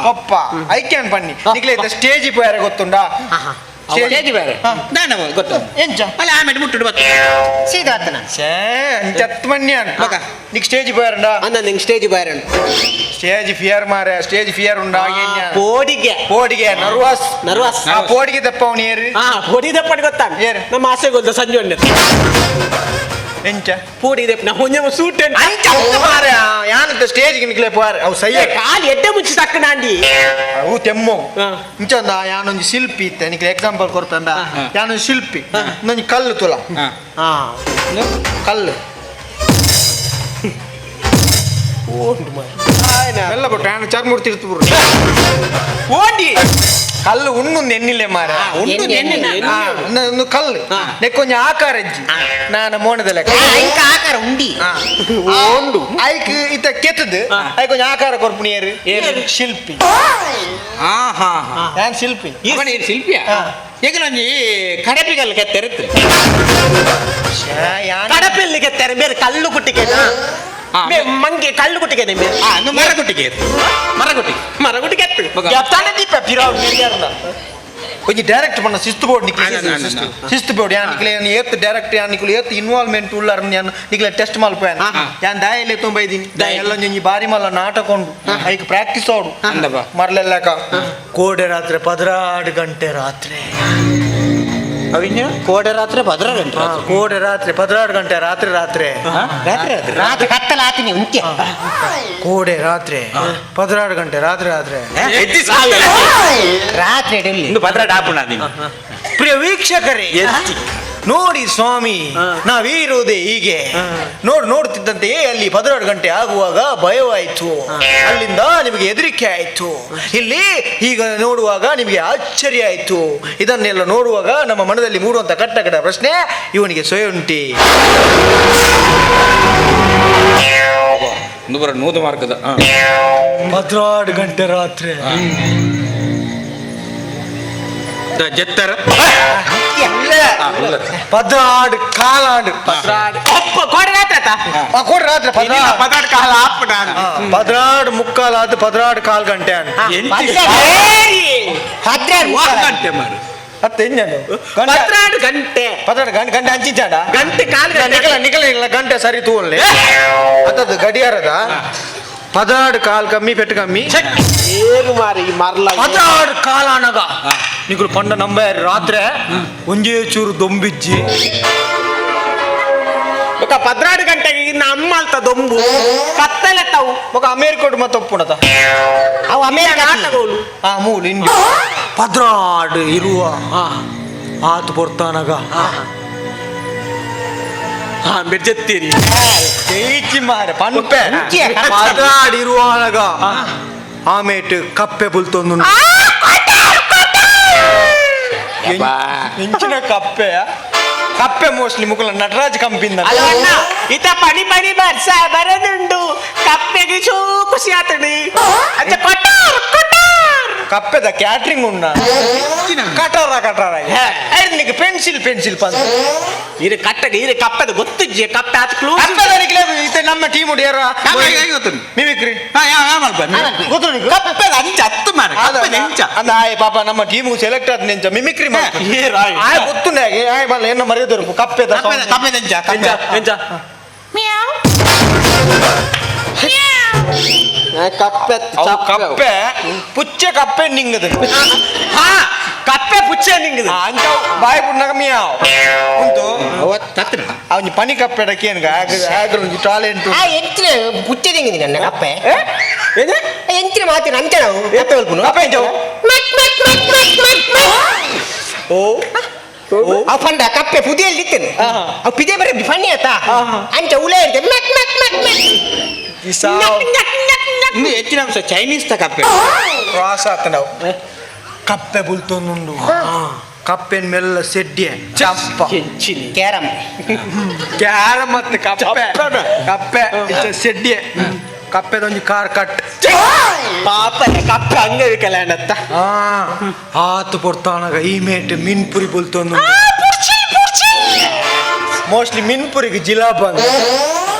ಪೊಪ್ಪ ಐಕ್ಯಾನ್ ಬನ್ನಿ ನಿಕ್ಲೆ ಸ್ಟೇಜ್ ಪೋಯಾರ ಗೊತ್ತುಂಡಾ ಸ್ಟೇಜ್ ಬೇರೆ ನಾನು ಗೊತ್ತು ಎಂಚ ಅಲ್ಲ ಆಮೇಲೆ ಮುಟ್ಟಿಡು ಬತ್ತ ಸೀದಾ ಆತನ ಅಂಚತ್ ಮನ್ಯ ನಿಕ್ ಸ್ಟೇಜ್ ಪೋಯಾರಂಡ ಅನ್ನ ನಿಂಗೆ ಸ್ಟೇಜ್ ಬಾರಣ ಸ್ಟೇಜ್ ಫಿಯರ್ ಮಾರೆ ಸ್ಟೇಜ್ ಫಿಯರ್ ಉಂಡಾ ಪೋಡಿಗೆ ನರ್ವಸ್ ಆ ಪೋಡಿಗೆ ದಪ್ಪ ಅವ್ನು ಏರು ಹೊಡಿದಪ್ಪಡಿ ಗೊತ್ತಾ ಏರು ನಮ್ಮ ಆಸೆ ಗೊತ್ತ ಸಂಜೆ ಉಂಡೆ ಎಂಚ ಪೂಡಿದೆ ನಾ ಹೊಂಜ ಸೂಟ್ ಮಾರೆ ಯಾನಂತ ಸ್ಟೇಜ್ಗೆ ನಿಕ್ಲೆ ಪೋಯಾರ ಅವು ಸಯ್ಯ ಕಾಲು ಎಡ್ಡೆ ಮುಚ್ಚಿ ಸಕ್ಕ ನಾಂಡಿ ಅವು ತೆಮ್ಮು ಇಂಚಂದ ಯಾನೊಂದು ಶಿಲ್ಪಿ ಇತ್ತೆ ನಿಕ್ಲೆ ಎಕ್ಸಾಂಪಲ್ ಕೊಡ್ತಂಡ ಯಾನೊಂದು ಶಿಲ್ಪಿ ಇನ್ನೊಂದು ಕಲ್ಲು ತುಲ ಕಲ್ಲು ಎಲ್ಲ ಬಿಟ್ಟು ನಾನು ಚರ್ಮೂರ್ತಿ ಇರ್ತು ಓಡಿ ಕಲ್ಲು ಉಣ್ಣೊಂದು ಎಣ್ಣಿಲೆ ಮಾರ ಒಂದು ಕಲ್ಲು ನೆಕ್ಕೊಂಜ ಆಕಾರ ಇಜ್ಜಿ ನಾನು ಮೋಣದಲ್ಲ ಆಕಾರ ಉಂಡಿ ಐಕ್ ಇತ್ತ ಕೆತ್ತದು ಐಕೊಂಜ ಆಕಾರ ಕೊರ್ಪುಣಿಯರು ಶಿಲ್ಪಿ ನಾನು ಶಿಲ್ಪಿ ಶಿಲ್ಪಿಯ ಏಕಂದ್ರೆ ಕಡಪಿಗಲ್ಲ ಕೆತ್ತಿರುತ್ತೆ ಕಡಪೆಲ್ಲಿ ಕೆತ್ತಾರೆ ಬೇರೆ ಕಲ್ಲು ಕುಟ್ಟಿಗೆ ಮಂಗೆ ಕಲ್ಲು ಕುಟ್ಟಿಗೆ ಮರಗುಟ್ಟಿಗೆ ಮರಗುಟ್ಟಿಗೆ కొంచెం డైరెక్ట్ మన సిస్తు బోర్డు సిస్తు బోర్డు ఏత్ డైరెక్ట్ ఏత్ ఇన్వాల్వ్మెంట్ ಉಳ್ಳಾರ ನಿಕ್ಲೆ ಟೆಸ್ಟ್ ಮಲ್ಪೇನ ಯಾನ್ ದಾಯಲೆ ತೊಂಬೈದಿನಿ ಎಲ್ಲ ಒಂಜಿ ಬಾರಿ ಮಲ್ಲ ನಾಟಕೊಂಡು ಐಕ್ ಪ್ರಾಕ್ಟೀಸ್ ಆಡು ಮರ್ಲೆಲ್ಲಕ ಕೋಡೆ ರಾತ್ರಿ 16 ಗಂಟೆ ರಾತ್ರಿ ಅವಿನ್ಯ ಕೋಡೆ ರಾತ್ರಿ 16 ಗಂಟೆ ಕೋಡೆ ರಾತ್ರಿ 16 ಗಂಟೆ ರಾತ್ರಿ ರಾತ್ರಿ ರಾತ್ರಿ ಕತ್ತಲ ಆತೀನಿ ಉಂಟೆ ಕೋಡೆ ರಾತ್ರಿ 16 ಗಂಟೆ ರಾತ್ರಿ ರಾತ್ರಿ ರಾತ್ರಿ ಇಂದು ಭದ್ರ ಡಾಪುಣ ನೀನು ಪ್ರಿಯ ವೀಕ್ಷಕರೇ ನೋಡಿ ಸ್ವಾಮಿ ನಾವಿರುವುದೇ ಹೀಗೆ ನೋಡ್ತಿದ್ದಂತೆಯೇ ಅಲ್ಲಿ 16 ಗಂಟೆ ಆಗುವಾಗ ಭಯವಾಯಿತು ಅಲ್ಲಿಂದ ನಿಮಗೆ ಹೆದರಿಕೆ ಆಯಿತು ಇಲ್ಲಿ ಈಗ ನೋಡುವಾಗ ನಿಮಗೆ ಆಶ್ಚರ್ಯ ಆಯಿತು ಇದನ್ನೆಲ್ಲ ನೋಡುವಾಗ ನಮ್ಮ ಮನದಲ್ಲಿ ಮೂಡುವಂತ ಕಟ್ಟ ಪ್ರಶ್ನೆ ಇವನಿಗೆ ಸೊಯುಂಟಿ 100 ಮಾರ್ಕದ 16 ಗಂಟೆ ರಾತ್ರಿ ಜತ್ತರ 16 ಕಾಲಾಡು ಕೋಡೆ ರಾತ್ರಿ ಕೋಡೆ ರಾತ್ರಿ 16 ಕಾಲ ಆಪಟ 16 ಮುಕ್ಕಾಲಾದ 16 ಕಾಲ್ ಗಂಟೆ ಗಂಟೆ ಮಾರು ಮತ್ತೆ 16 ಗಂಟೆ 16 ಗಂಟೆ ಹಂಚಿಚಾಡ ಗಂಟೆ ಕಾಲ್ ನಿಕಲ ಗಂಟೆ ಸರಿ ತೂಲೆ ಅದದ್ದು ಗಡಿಯಾರದ 16 ಕಾಲ್ ಕಮ್ಮಿ ಪೆಟ್ಟು ಕಮ್ಮಿ ಏನು ಮಾರಿ ಮರ್ಲ 16 ಕಾಲ ಅನಗ ನಿಕಲು ಪಂಡ ನಂಬರ್ ರಾತ್ರಿ ಒಂಜೇ ಚೂರು ದೊಂಬಿಜ್ಜಿ ఒక 16 ಗಂಟೆಗೆ ಇನ್ನು ಅಮ್ಮ ಅಲ್ತ ದೊಂಬು ಕತ್ತಲೆತ್ತವು ఒక ಅಮೇರಿಕೋಡ್ ಮತ್ತೆ ಒಪ್ಪುಣತ ಅವು ಅಮೇರಿಕ ಆಟಗಳು ಮೂಲು ಇಂಡಿ 16 ಇರುವ ಆತು ಪೊರ್ತಾನಗ ಮೆರ್ಜತ್ತೀರಿ ಜೈಚಿ ಮಾರೆ ಪಂಪೆ 16 ಇರುವಾನಗ ಆಮೇಟ್ ಕಪ್ಪೆ ಬುಲ್ತೊಂದು ಎಂಚಿನ ಕಪ್ಪೆ ಮೋಸ್ಟ್ಲಿ ಮುಕುಲ ನಟರಾಜ್ ಕಂಪಿಂದ ಇತ ಪಣಿ ಬರ್ಸ ಬರದುಂಡು ಕಪ್ಪೆಗೆ ಚೂ ಖುಷಿ ಆತಡಿ ಅಚ್ಚ ಕೊಟ್ಟಾರ್ ಕಪ್ಪೆದ ಕ್ಯಾಟ್ರಿಂಗ್ ಉಂಡ ಕಟಾರ ನಿನಗೆ ಪೆನ್ಸಿಲ್ ಪಂದ ಇರೆ ಕಟ್ಟಗೆ ಇರೆ ಕಪ್ಪೆದ ಗೊತ್ತಿಜ್ಜೆ ಕಪ್ಪೆ ಆತ ಕ್ಲೋಸ್ ನಮ್ಮ ಟೀಮ್ ಹುಡಿಯಾರ ಮಿಮಿಕ್ರಿ ಗೊತ್ತು ಕಪ್ಪೆದ ಅಂಚ ಹತ್ತು ಮಾರ ಕಪ್ಪೆದ ಅಂಚ ಅಂದ ಆಯ್ ಪಾಪ ನಮ್ಮ ಟೀಮು ಸೆಲೆಕ್ಟ್ ಆದ ನಿಂಚ ಮಿಮಿಕ್ರಿ ಆಯ್ ಗೊತ್ತು ಆಯ್ ಬಲ್ಲ ಏನ ಮರೆಯೋದು ಕಪ್ಪೆದ ಕಪ್ಪೆ ಪುಚ್ಚೆ ಕಪ್ಪೆ ನಿಂಗದ ಕಪ್ಪೆ ಪುಚ್ಚೆ ನಿಂಗದ ಅಂಚ ಬಾಯ್ ಪುಣ್ಣಗ ಮಿಯಾವ್ ಉಂಟು ಅವನಿ ಪನಿ ಕಪ್ಪೆ ಡಕ್ಕೇನ್ಗ ಒಂದು ಟಾಲೆಂಟ್ ಎಂಚಿನ ಬುಚ್ಚೆ ತೆಂಗಿದಿ ನನ್ನ ಕಪ್ಪೆ ಎಂಚಿನ ಮಾತಿನ ಅಂಚ ನಾವು ಎತ್ತ ಹೇಳ್ಕೊನು ಕಪ್ಪೆ ಎಂಚವು ಅವ್ ಪಂಡ ಕಪ್ಪೆ ಪುದಿಯಲ್ಲಿ ಇತ್ತೇನೆ ಅವ್ ಪಿದೆ ಬರ ಫಣ್ಣಿ ಆತ ಅಂಚ ಉಳೆ ಇರ್ತದೆ ಮೆಕ್ ಮೆಕ್ ಮೆಕ್ ಮೆಕ್ ಇನ್ನು ಹೆಚ್ಚಿನ ಅಂಶ ಚೈನೀಸ್ ತ ಕಪ್ಪೆ ಕ್ರಾಸ್ ಆತ ನಾವು ಕಪ್ಪೆ ಬುಲ್ತೊಂದುಂಡು ಕಪ್ಪೆನ್ ಮೆಲ್ಲ ಸೆಡ್ಡೆ ಚಪ್ಪ ಕ್ಯಾರಮ್ ಮತ್ತೆ ಕಪ್ಪೆ ಸೆಡ್ಡೆ ಕಪ್ಪೆದೊಂದು ಕಾರ್ ಕಟ್ ಪಾಪ ಕಪ್ಪೆ ಹಂಗ ಕಲ್ಯಾಣತ್ತ ಆತು ಪೊರ್ತಾನಗ ಈ ಮೇಟ್ ಮಿನ್ಪುರಿ ಬುಲ್ತೊಂದು ಮೋಸ್ಟ್ಲಿ ಮಿನ್ಪುರಿಗೆ ಜಿಲಾಬ್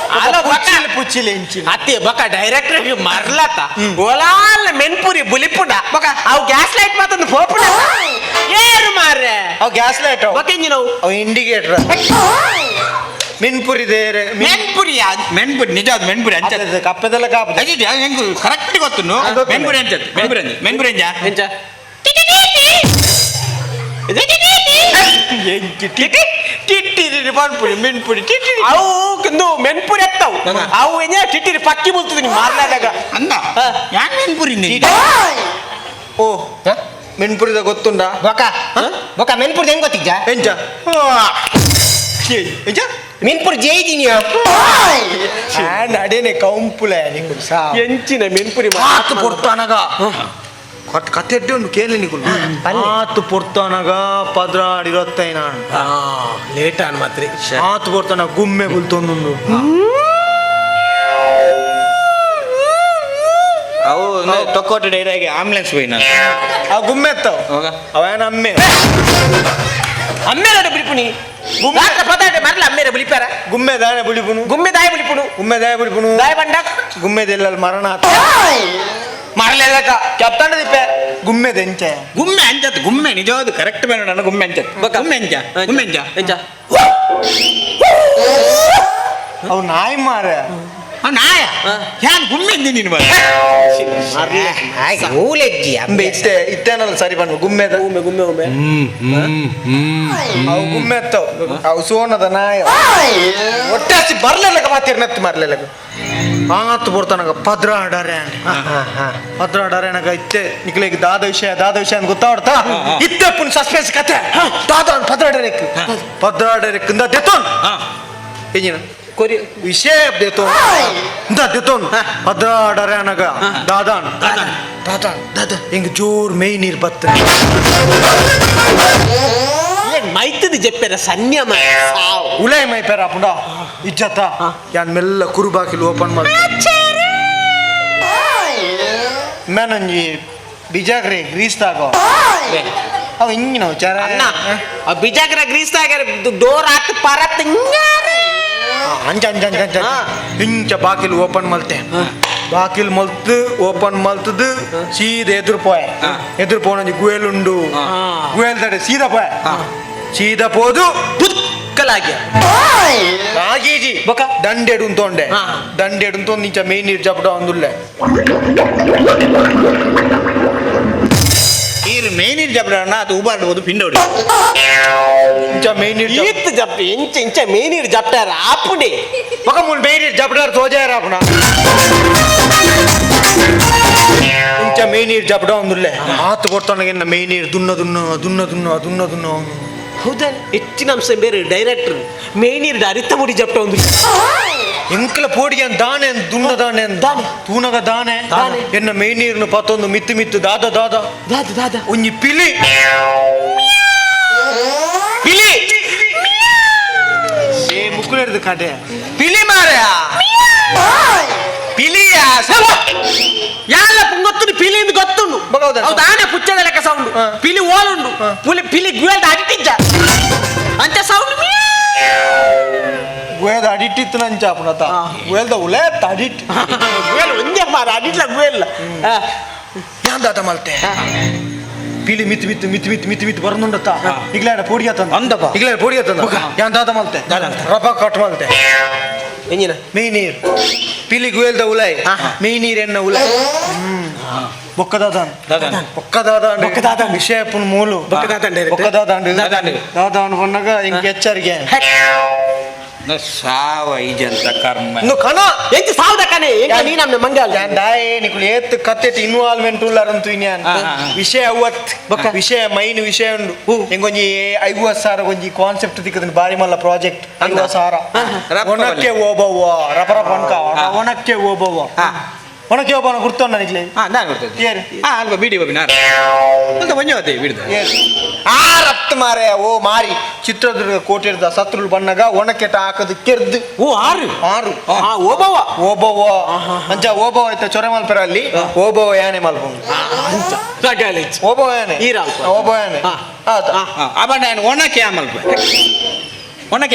ಪುಚ್ಚಿಲೆ ಎಂಚಿನ ಅತ್ತೆ ಬಕ ಡೈರೆಕ್ಟರ್ ಮರ್ಲತ್ತ ಓಲಾಲ್ ಮೆನ್ಪುರಿ ಬುಲಿಪುಡ ಬಕ ಅವು ಗ್ಯಾಸ್ ಲೈಟ್ ಮಾತೊಂದು ಪೋಪುಡ ಏರು ಮಾರ್ರೆ ಅವು ಗ್ಯಾಸ್ ಲೈಟ್ ಬಕ ಇಂಜಿನವು ಅವು ಇಂಡಿಕೇಟರ್ ಮಿನ್ಪುರಿ ದೇರೆ ಮೆನ್ಪುರಿ ಮೆನ್ಪುರಿ ನಿಜ ಅದು ಮೆನ್ಪುರಿ ಅಂಚ ಕಪ್ಪೆದೆಲ್ಲ ಕಾಪ ಹೆಂಗು ಕರೆಕ್ಟ್ ಗೊತ್ತು ಮೆನ್ಪುರಿ ಅಂಚ ಮೆನ್ಪುರಿ ಅಂಜ ಎಂಚ ಟಿಟ್ಟಿರಿ ಮೆನ್ಪುರಿ ಟಿಟ್ಟಿರಿ ಅವು ಕಿಂದು ಮೆನ್ಪುರಿ ಎತ್ತವು ಅವು ಏನೇ ಟಿಟ್ಟಿರಿ ಪಕ್ಕಿ ಬುಲ್ತದ ಮಾರ್ಲಾದಾಗ ಅಂದ ಯಾಕೆ ಮೆನ್ಪುರಿ ಓ ಮೆನ್ಪುರಿದ ಗೊತ್ತುಂಡ ಬೊಕ ಮೆನ್ಪುರ್ದು ಹೆಂಗ್ ಗೊತ್ತಿಜ್ಜ ಎಂಚ ಮಿನ್ಪುರ್ ಜೈದಿನಿಯ ಅಡೇನೆ ಕೌಂಪುಲೆ ನಿಂಗೆ ಎಂಚಿನ ಮಿನ್ಪುರಿ ಆತು ಪೊರ್ತನಗ ಕತೆ ಉಂಟು ಕೇಳಿ ನಿಗುಲು ಆತು ಪೊರ್ತನಗ ಪದ್ರಾಡಿರತ್ತೈ ನಾನು ಲೇಟ್ ಅನ್ ಮಾತ್ರಿ ಆತು ಪೊರ್ತನ ಗುಮ್ಮೆ ಬುಲ್ತೊಂದು ಅವು ತೊಕ್ಕೋಟ ಡೈರಾಗಿ ಆಂಬುಲೆನ್ಸ್ ಹೋಗಿ ನಾನು ಆ ಗುಮ್ಮೆ ಎತ್ತವ ಹೋಗ ಅವೇನ ಅಮ್ಮೆ ಅಮ್ಮೇರ ಬಿಳಿಪುನಿ ಪದಾರ್ಥ ಮರಲ ಅಮ್ಮೇರ ಬಿಳಿಪಾರ ಗುಮ್ಮೆ ದಾನೆ ಬುಳಿಪುನು ಗುಮ್ಮೆ ದಾಯ ಬಿಳಿಪುನು ಗುಮ್ಮೆ ದಾಯ ಬುಳಿಪುನು ದಾಯ ಬಂಡ ಗುಮ್ಮೆದೆಲ್ಲ ಮರಣ ಮರಲೇದಕ ಕೆತ್ತಂಡ ದಿಪ್ಪೆ ಗುಮ್ಮೆ ದೆಂಚೆ ಗುಮ್ಮೆ ಅಂಚತ್ ಗುಮ್ಮೆ ನಿಜವಾದ ಕರೆಕ್ಟ್ ಬೇಡ ನನ್ನ ಗುಮ್ಮೆ ಅಂಚತ್ ಗುಮ್ಮೆ ಅಂಚ ಗುಮ್ಮೆ ಅಂಚ ಎಂಚ ಅವು ನಾಯಿ ಮಾರ ನಾಯ ಯಾನ್ ಗುಮ್ಮೆ ಅಂದಿ ನೀನು ಮೂಲೆಜ್ಜಿ ಅಂಬೆ ಇತ್ತೇನಲ್ಲ ಸರಿ ಬಣ್ಣ ಗುಮ್ಮೆದ ಗುಮ್ಮೆ ಅವು ಗುಮ್ಮೆ ಎತ್ತವ ಅವು ಸೋನದ ನಾಯ ಹೊಟ್ಟೆ ಹಚ್ಚಿ ಬರ್ಲೆಲ್ಲಕ ಮಾತಿರ್ನತ್ತು ಮರ್ಲೆಲ್ಲಕ ಆತು ಬರ್ತಾನಗ ಪದ್ರಾಡರೆ ಪದ್ರಾಡರೆನಗ ಇತ್ತೆ ನಿಕ್ಲಿಗೆ ದಾದ ವಿಷಯ ಅಂತ ಗೊತ್ತಾಡ್ತಾ ಇತ್ತೆ ಪುನ್ ಸಸ್ಪೆನ್ಸ್ ಕತೆ ದಾದ ಪದ್ರಾಡರೆಕ್ ಪದ್ರಾಡರೆಕ್ಕಿಂದ ದೆತೋನ್ ಏನಿನ ಕೊರಿ ವಿಷಯ ದೇತೋನ್ ಇಂದ ದೆತೋನ್ ಪದ್ರಾಡರೆನಗ ದಾದಾನ್ ದಾದ ಹಿಂಗ ಜೋರ್ ಮೈ ನೀರ್ ಬತ್ತ ಮೈತದ ಜಪ್ಪೆರ ಸಂಯಮ ಉಲೈ ಮೈ ಪೇರ ಪುಂಡ ಇಜ್ಜತ ಯಾನ್ ಮೆಲ್ಲ ಕುರುಬಾಕಿಲು ಓಪನ್ ಮಾಡಿ ಮೇನಂಜಿ ಬಿಜಾಗ್ರೆ ಗ್ರೀಸ್ ತಾಗೋ ಅವ ಹಿಂಗಿನ ವಿಚಾರ ಅಣ್ಣ ಆ ಬಿಜಾಗ್ರ ಗ್ರೀಸ್ ಡೋರ್ ಹಾಕಿ ಪರತ್ ಅಂಜ ಅಂಜ ಅಂಜ ಅಂಜ ಹಿಂಚ ಬಾಕಿಲು ಓಪನ್ ಮಲ್ತೆ ಬಾಕಿಲ್ ಮಲ್ತು ಓಪನ್ ಮಲ್ತದು ಸೀದಾ ಎದುರು ಪೋನಂಜಿ ಗುಯೇಲುಂಡು ಗುಯೇಲ್ ತಡೆ ಸೀದಾ ಪೋದು ಬುಕ್ಕಲಾಗಿ ನಾಗೀಜಿ ದಂಡೆಡು ತೊಂಡೆ ದಂಡೆಡು ತೊಂದು ಇಂಚ ಮೇನ್ ನೀರು ಜಪಡ ಒಂದುಲ್ಲೆ ಈರು ಮೇನೀರ್ ಜಬ್ರನ್ನ ಅದು ಉಬಾಡ್ಬೋದು ಪಿಂಡೋಡಿ ಇಂಚ ಮೇನ್ ನೀರು ಈತ್ ಜಪ್ಪಿ ಇಂಚ ಮೇನೀರ್ ಜಪ್ಟಾರ ಆಪುಡಿ ಬಕ ಮುಲ್ ಮೇನ್ ನೀರು ಜಪಡಾರ್ ತೋಜಾರ ಆಪಣ ಇಂಚ ಮೇನ್ ನೀರು ಜಪಡ ಒಂದುಲ್ಲೆ ಆತು ಕೊಡ್ತಾನೆ ಮೇನ್ ನೀರು ದುನ್ನ ಹೌದಾ ಹೆಚ್ಚಿನ ಅಂಶ ಬೇರೆ ಡೈರೆಕ್ಟರ್ ಮೇನೀರ್ ಅರಿತ ಮುಡಿ ಜಪ್ಟ ಒಂದು ಎಂಕಲ ಪೋಡಿಗೆ ದಾನೆ ದುನ್ನ ದಾನೆ ತೂನಗ ದಾನೆ ಎನ್ನ ಮೇನ್ ನೀರ್ನು ಪತ್ತೊಂದು ಮಿತ್ತು ದಾದ ಒಂಜಿ ಪಿಲಿ ಮುಕ್ಕುಲೇರ್ದು ಕಾಟೆ ಪಿಲಿ ಮಾರಯ ಪಿಲಿಯ ಯಾಲ ಪುಂಗೊತ್ತು ಪಿಲಿ ಎಂದು ಗೊತ್ತುಂಡು ದಾನೆ ಪುಚ್ಚದ ಲೆಕ್ಕ ಸೌಂಡ್ ಪಿಲಿ ಓಲುಂಡು ಪಿಲಿ ಗುಯಲ್ದ ಅಡಿಟಿಜ್ಜ ಅಂತ ಸೌಂಡ್ ಗುಯದ ಅಡಿಟ್ಟಿತ್ತು ನಂಚ ಪುನತ ಗುಯಲ್ದ ಉಲೆ ಅಡಿಟ್ ಗುಯಲ್ ಒಂದೇ ಮಾರ ಅಡಿಟ್ಲ ಗುಯಲ್ಲ ಯಾಂದಾತ ಮಲ್ತೆ ಪಿಲಿ ಮಿತ್ತು ಬರ್ನುಂಡತ್ತ ಇಗ್ಲಾಡ ಪೋಡಿಯತ್ತಂದ ಯಾಂದಾತ ಮಲ್ತೆ ರಪ ಕಟ್ ಮಲ್ತೆ ಎಂಜಿನ ಮೇನೀರ್ ಪಿಲಿ ಗುಯಲ್ದ ಉಲೈ ಮೇನೀರ್ ಎನ್ನ ಉಲೈ ಬೊಕ್ಕದಾದ ವಿಷಯ ಪುನ್ ಮೂಲು ದಾದಾಂಡ್ ಪನ್ನಗ ಇಂಕ ಎಚ್ಚರಿಕೆ ಸಾವ ಈಜಂತ ಕರ್ಮ ಇನ್ನು ಕಣ ಎಂಚ ಸಾವ್ದ ಕನೆ ಎಂಕ ನೀ ನಮ್ನ ಮಂಗಾಲ್ ದಾಯೆ ನಿಕುಲು ಏತ್ ಕತ್ತೆಟ್ ಇನ್ವಾಲ್ವ್ಮೆಂಟ್ ಉಳ್ಳಾರಂತು ಇನ್ಯಾನ್ ವಿಷಯ ಅವತ್ ವಿಷಯ ಮೈನ್ ವಿಷಯ ಉಂಡು ಎಂಗೊಂಜಿ 50,000 ಒಂಜಿ ಕಾನ್ಸೆಪ್ಟ್ ತಿಕ್ಕದನ್ ಬಾರಿ ಮಲ್ಲ ಪ್ರಾಜೆಕ್ಟ್ 50,000 ಒಣಕ್ಕೆ ಓಬವ್ವ ರಪರಪ ಅನ್ಕ ಒಣಕ್ಕೆ ಓಬವ್ವ ಒಣಕ್ಕೆ ಓಬವ್ವ ಗುರ್ತೊಂಡ ನಿಕ್ಲೆ ನಾನು ಗೊತ್ತೈತೆ ಅಲ್ಪ ಬಿಡಿ ಬಾಬಿ ನಾನು ಅಂತ ಬಂಜವತ್ತೆ ಬಿಡ್ದ ಆ ರಕ್ತ ಮಾರೆ ಓ ಮಾರಿ ಚಿತ್ರದುರ್ಗ ಕೋಟೆರ್ದ ಸತ್ರುಲ್ ಬಣ್ಣಗ ಒಣಕೆಟ ಹಾಕದು ಕೆರ್ದು ಆರು ಓಬವ್ವ ಅಂಚ ಓಬವ್ವ ಆಯ್ತ ಚೊರೆ ಮಲ್ಪರ ಅಲ್ಲಿ ಓಬವ್ವ ಯಾನೆ ಮಲ್ಪುಂಡು ಓಬವ್ವ ಯಾನೆ ಓಬವ್ವ ಯಾನೆ ಅಬಣ್ಣ ಏನು ಒಣಕ್ಕೆ